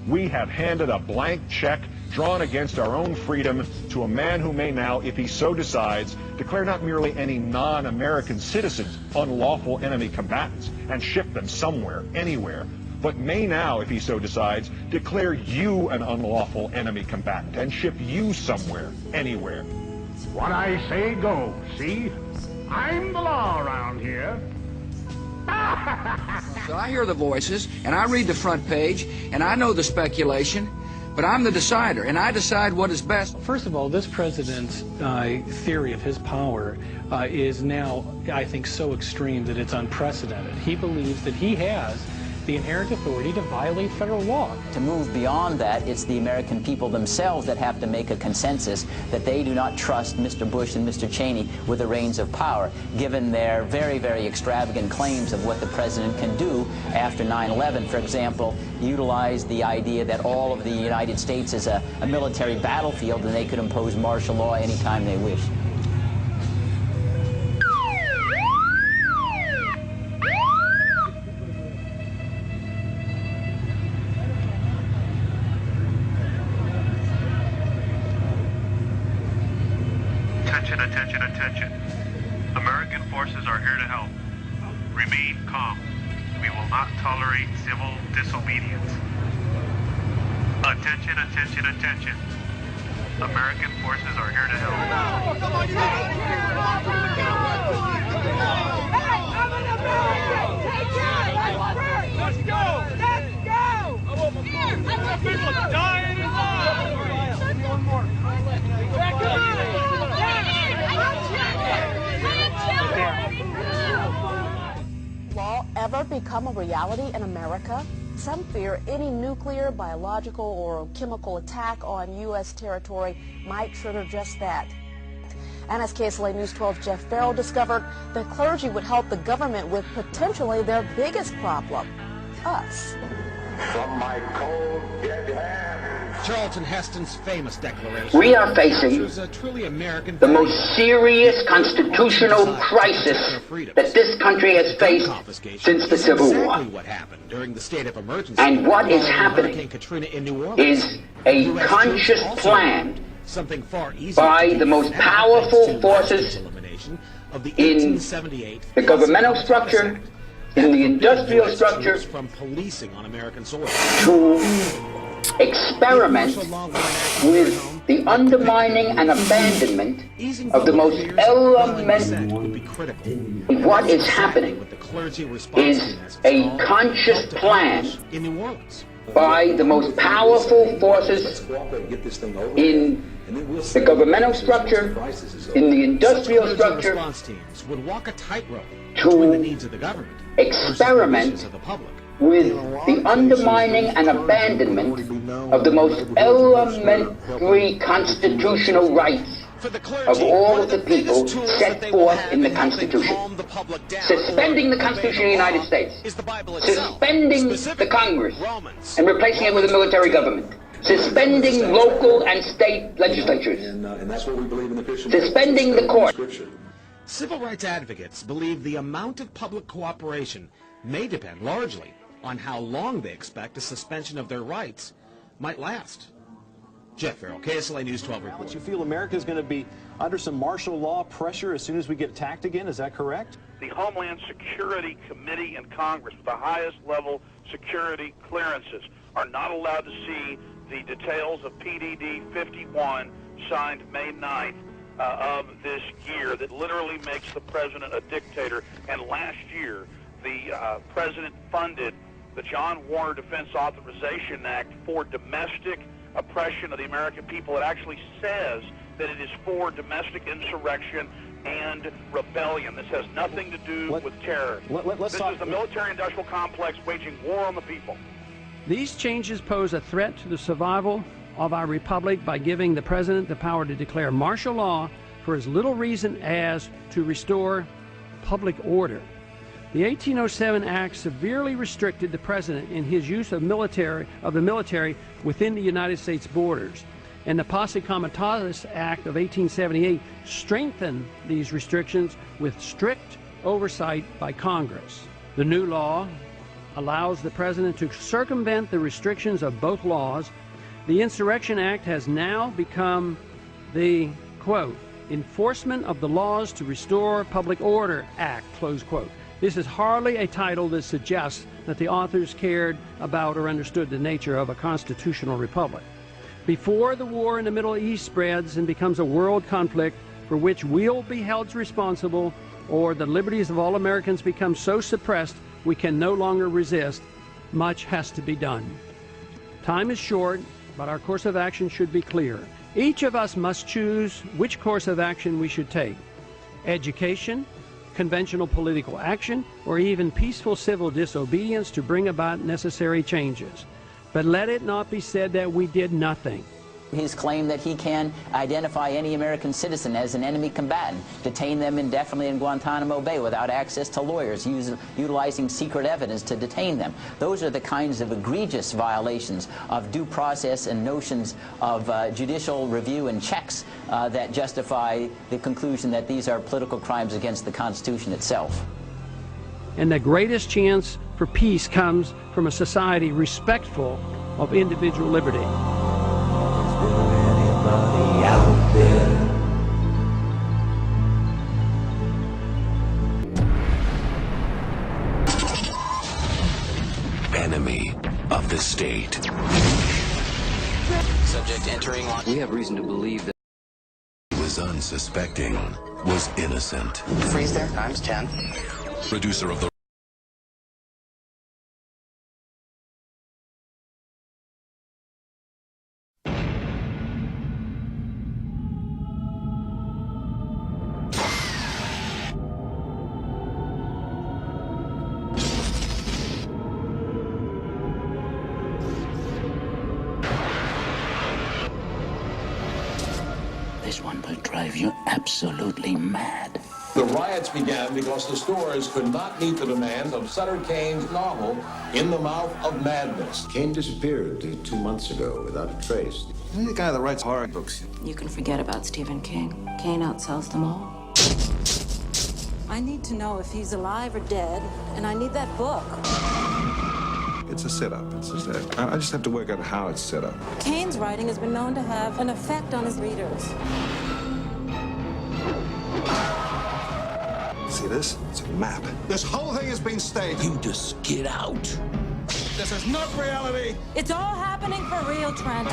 We have handed a blank check drawn against our own freedom to a man who may now, if he so decides, declare not merely any non-American citizens unlawful enemy combatants and ship them somewhere, anywhere, but may now, if he so decides, declare you an unlawful enemy combatant and ship you somewhere, anywhere. What I say goes, see? I'm the law around here. So I hear the voices, and I read the front page, and I know the speculation, but I'm the decider, and I decide what is best. First of all, this president's theory of his power is now, I think, so extreme that it's unprecedented. He believes that he has the inherent authority to violate federal law. To move beyond that, it's the American people themselves that have to make a consensus that they do not trust Mr. Bush and Mr. Cheney with the reins of power, given their very, very extravagant claims of what the president can do after 9/11. For example, utilize the idea that all of the United States is a military battlefield and they could impose martial law anytime they wish. Attention, attention, attention. American forces are here to help. Remain calm. We will not tolerate civil disobedience. Attention, attention, attention. American forces are here to help. Let's go! Let's go! People are dying alive! One more. Law ever become a reality in America? Some fear any nuclear, biological, or chemical attack on U.S. territory might trigger just that. And as KSLA News 12's Jeff Farrell discovered, the clergy would help the government with potentially their biggest problem, us. From my cold, dead hand. Charlton Heston's famous declaration. We are facing the most serious constitutional crisis that this country has faced since the Civil War. And what is happening is a conscious plan by the most powerful forces in the governmental structure, in the industrial structure, to experiment with the undermining and abandonment of the most elemental. What is happening is a conscious plan by the most powerful forces in the governmental structure, in the industrial structure, to experiment with the undermining and abandonment of the most elementary constitutional rights of all of the people set forth in the Constitution. Suspending the Constitution of the United States, suspending the Congress and replacing it with a military government, suspending local and state legislatures, suspending the court. Civil rights advocates believe the amount of public cooperation may depend largely on how long they expect a suspension of their rights might last. Jeff Farrell, KSLA News 12 report. But you feel America is going to be under some martial law pressure as soon as we get attacked again? Is that correct? The Homeland Security Committee in Congress, with the highest level security clearances, are not allowed to see the details of PDD 51 signed May 9th of this year that literally makes the president a dictator. And last year, the president funded the John Warner Defense Authorization Act for domestic oppression of the American people. It actually says that it is for domestic insurrection and rebellion. This has nothing to do with terror. This is the military-industrial complex waging war on the people. These changes pose a threat to the survival of our republic by giving the president the power to declare martial law for as little reason as to restore public order. The 1807 Act severely restricted the president in his use of the military within the United States borders, and the Posse Comitatus Act of 1878 strengthened these restrictions with strict oversight by Congress. The new law allows the president to circumvent the restrictions of both laws. The Insurrection Act has now become the, quote, Enforcement of the Laws to Restore Public Order Act, close quote. This is hardly a title that suggests that the authors cared about or understood the nature of a constitutional republic. Before the war in the Middle East spreads and becomes a world conflict for which we'll be held responsible, or the liberties of all Americans become so suppressed we can no longer resist, much has to be done. Time is short, but our course of action should be clear. Each of us must choose which course of action we should take. Education, conventional political action, or even peaceful civil disobedience to bring about necessary changes. But let it not be said that we did nothing. His claim that he can identify any American citizen as an enemy combatant, detain them indefinitely in Guantanamo Bay without access to lawyers, utilizing secret evidence to detain them. Those are the kinds of egregious violations of due process and notions of judicial review and checks that justify the conclusion that these are political crimes against the Constitution itself. And the greatest chance for peace comes from a society respectful of individual liberty. Anybody out there? We have reason to believe that he was unsuspecting, was innocent. Freeze there, times 10. Producer of the This one will drive you absolutely mad. The riots began because the stores could not meet the demand of Sutter Kane's novel, In the Mouth of Madness. Kane disappeared 2 months ago without a trace. You're the guy that writes horror books. You can forget about Stephen King. Kane outsells them all. I need to know if he's alive or dead, and I need that book. It's a setup. I just have to work out how it's set up. Kane's writing has been known to have an effect on his readers. See this? It's a map. This whole thing has been staged. You just get out. This is not reality. It's all happening for real, Trent.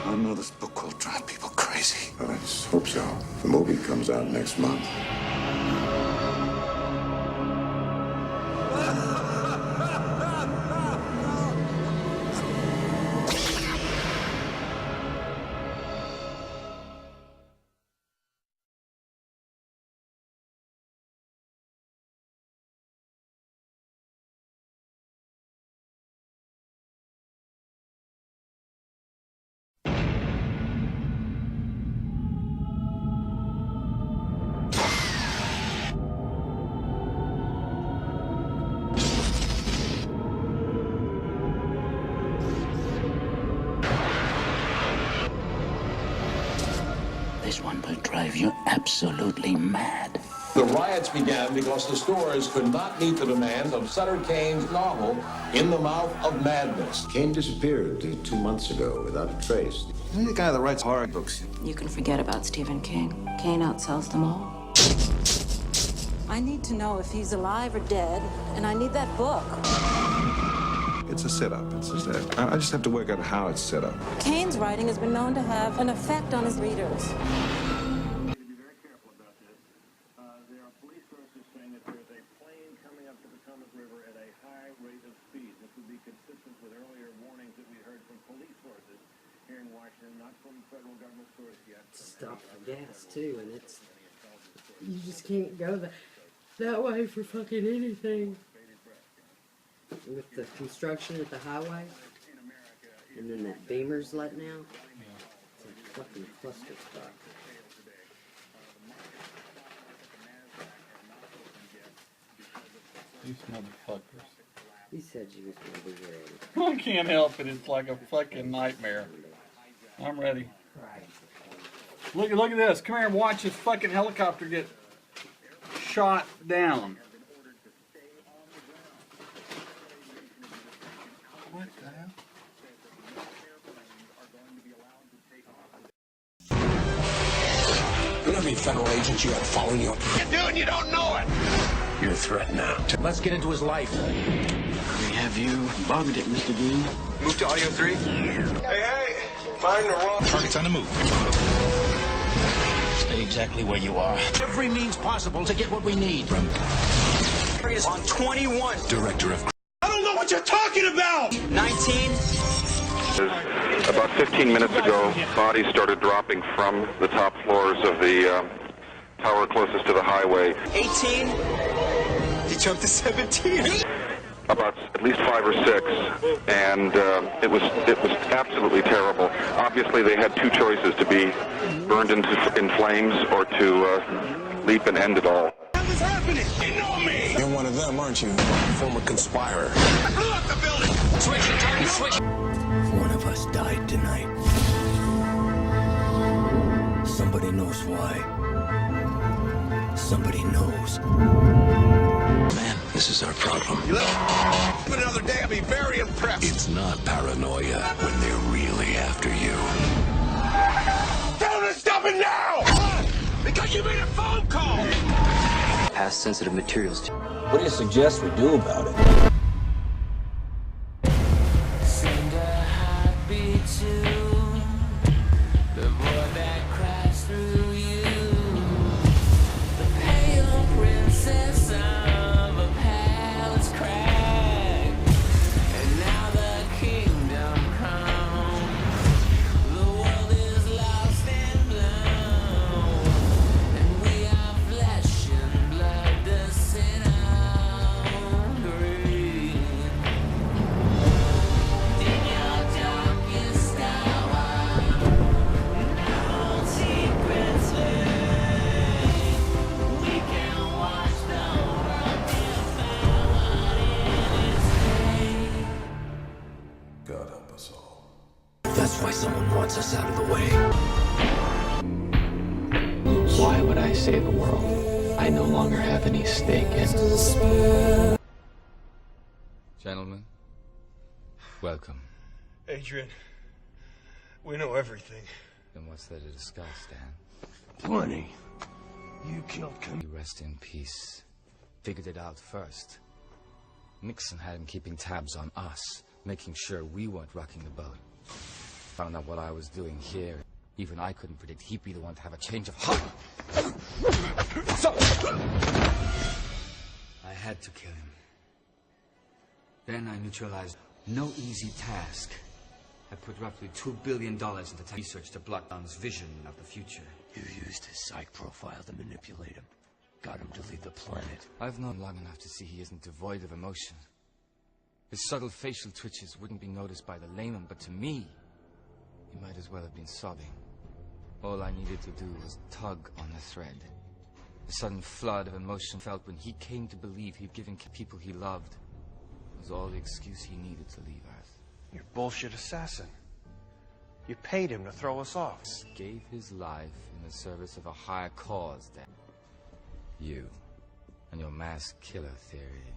I know this book will drive people crazy. But I just hope so. The movie comes out next month. This one will drive you absolutely mad. The riots began because the stores could not meet the demand of Sutter Kane's novel, In the Mouth of Madness. Kane disappeared 2 months ago without a trace. You're the guy that writes horror books. You can forget about Stephen King. Kane outsells them all. I need to know if he's alive or dead, and I need that book. It's a setup. I just have to work out how it's set up. Kane's writing has been known to have an effect on his readers. Stop for gas too, and it's you just can't go that way for fucking anything. With the construction at the highway, and then that Beamer's letting out, it's a fucking cluster spot. These motherfuckers. He said you was gonna be ready. I can't help it. It's like a fucking nightmare. I'm ready. Look at this. Come here and watch this fucking helicopter get shot down. What the hell? You don't need federal agents. You got to follow you. You're doing, you don't know it. You're a threat now. Let's get into his life. We have you bugged it, Mr. Dean. Move to audio 3. Hey, find the wrong Target's on the move. Stay exactly where you are. Every means possible to get what we need. From on 21. Director of... I don't know what you're talking about. 19. About 15 minutes ago, bodies started dropping from the top floors of the tower closest to the highway. 18. He jumped to 17. About at least 5 or 6, and it was absolutely terrible. Obviously, they had two choices: to be burned in flames or to leap and end it all. What is happening? You know me. You're one of them, aren't you? Former conspirer. I blew up the building. Switch it, target, switch. One of us died tonight. Somebody knows why. Somebody knows. Man, this is our problem. Another day, I'll be very impressed. It's not paranoia when they're really after you. Tell them to stop it now! Because you made a phone call! Pass sensitive materials to. What do you suggest we do about it? Send a heartbeat to the void that cries through you. The pale princess of a palace crack. And now the kingdom come. The world is lost and blown. And we are flesh and blood, the sin of greed. In your darkest hour, no secrets lay. We can watch the world devour in its day. God help us all. That's why someone wants us out of the way. Why would I save the world? I no longer have any stake in it. Gentlemen, welcome. Adrian, we know everything. Then what's there to discuss, Dan? Plenty. You killed You rest in peace. Figured it out first. Nixon had him keeping tabs on us, making sure we weren't rocking the boat. Found out what I was doing here. Even I couldn't predict he'd be the one to have a change of heart. I had to kill him. Then I neutralized. No easy task. I put roughly $2 billion into research to block down his vision of the future. You used his psych profile to manipulate him. Got him to leave the planet. I've known long enough to see he isn't devoid of emotion. His subtle facial twitches wouldn't be noticed by the layman, but to me, he might as well have been sobbing. All I needed to do was tug on the thread. The sudden flood of emotion felt when he came to believe he'd given people he loved was all the excuse he needed to leave Earth. You're a bullshit assassin. You paid him to throw us off. Gave his life in the service of a higher cause than you and your mass killer theory.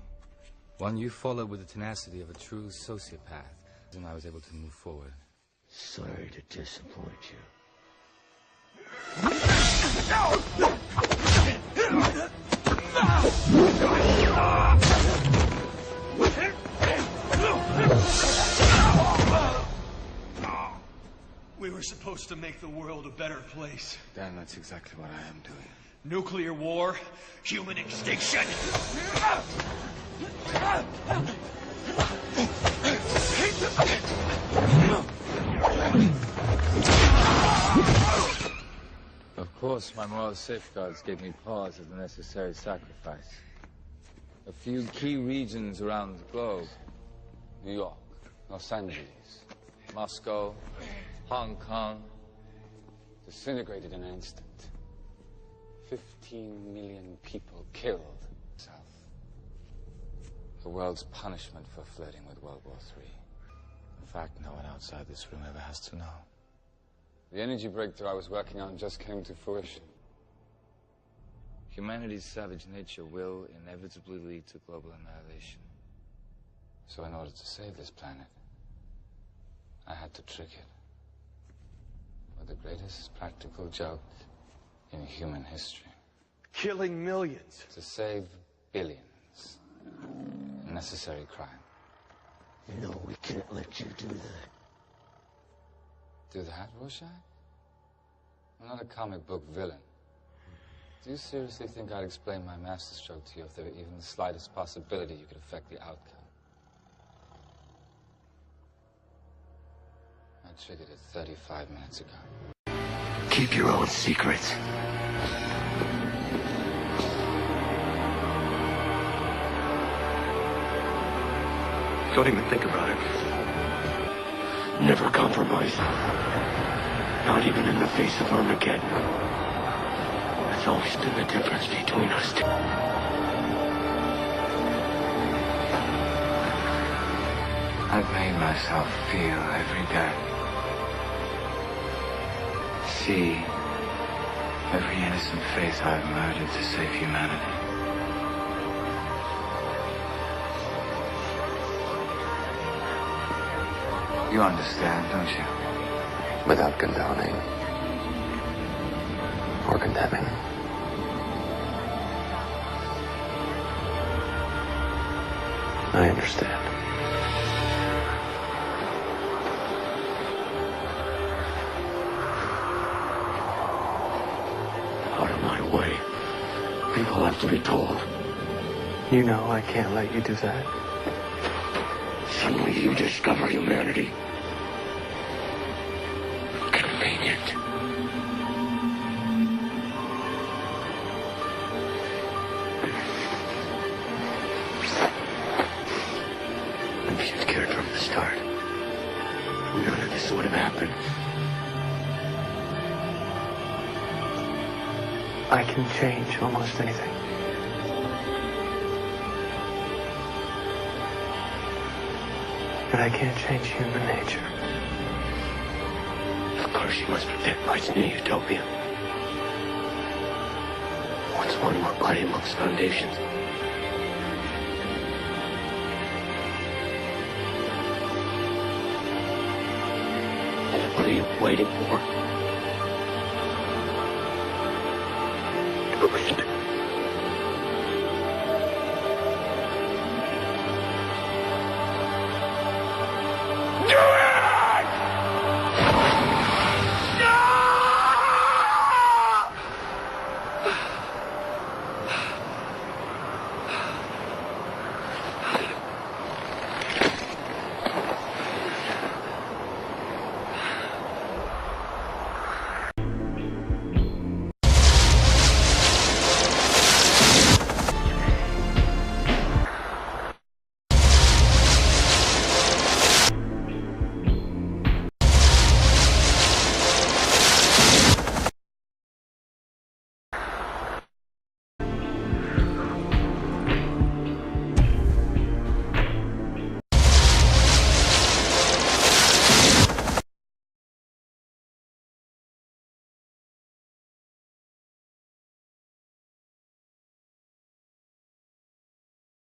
One you follow with the tenacity of a true sociopath, and I was able to move forward. Sorry to disappoint you. We were supposed to make the world a better place. Dan, that's exactly what I am doing. Nuclear war, human extinction. Of course, my moral safeguards gave me pause as a necessary sacrifice. A few key regions around the globe. New York, Los Angeles, Moscow, Hong Kong, disintegrated in an instant. 15 million people killed. South. The world's punishment for flirting with World War III. In fact, no one outside this room ever has to know. The energy breakthrough I was working on just came to fruition. Humanity's savage nature will inevitably lead to global annihilation. So in order to save this planet, I had to trick it with the greatest practical joke in human history. Killing millions. To save billions. A necessary crime. No, we can't let you do that. Do that, Rorschach? I'm not a comic book villain. Do you seriously think I'd explain my masterstroke to you if there were even the slightest possibility you could affect the outcome? I triggered it 35 minutes ago. Keep your own secrets. Don't even think about it. Never compromise. Not even in the face of Armageddon. That's always been the difference between us two. I've made myself feel every day. See every innocent face I've murdered to save humanity. You understand, don't you? Without condoning or condemning. I understand. Out of my way. People have to be told. You know I can't let you do that. Suddenly you discover humanity. Convenient. If you'd cared from the start, none of this would have happened. I can change almost anything. But I can't change human nature. Of course you must protect life's new utopia. What's one more body amongst foundations? What are you waiting for?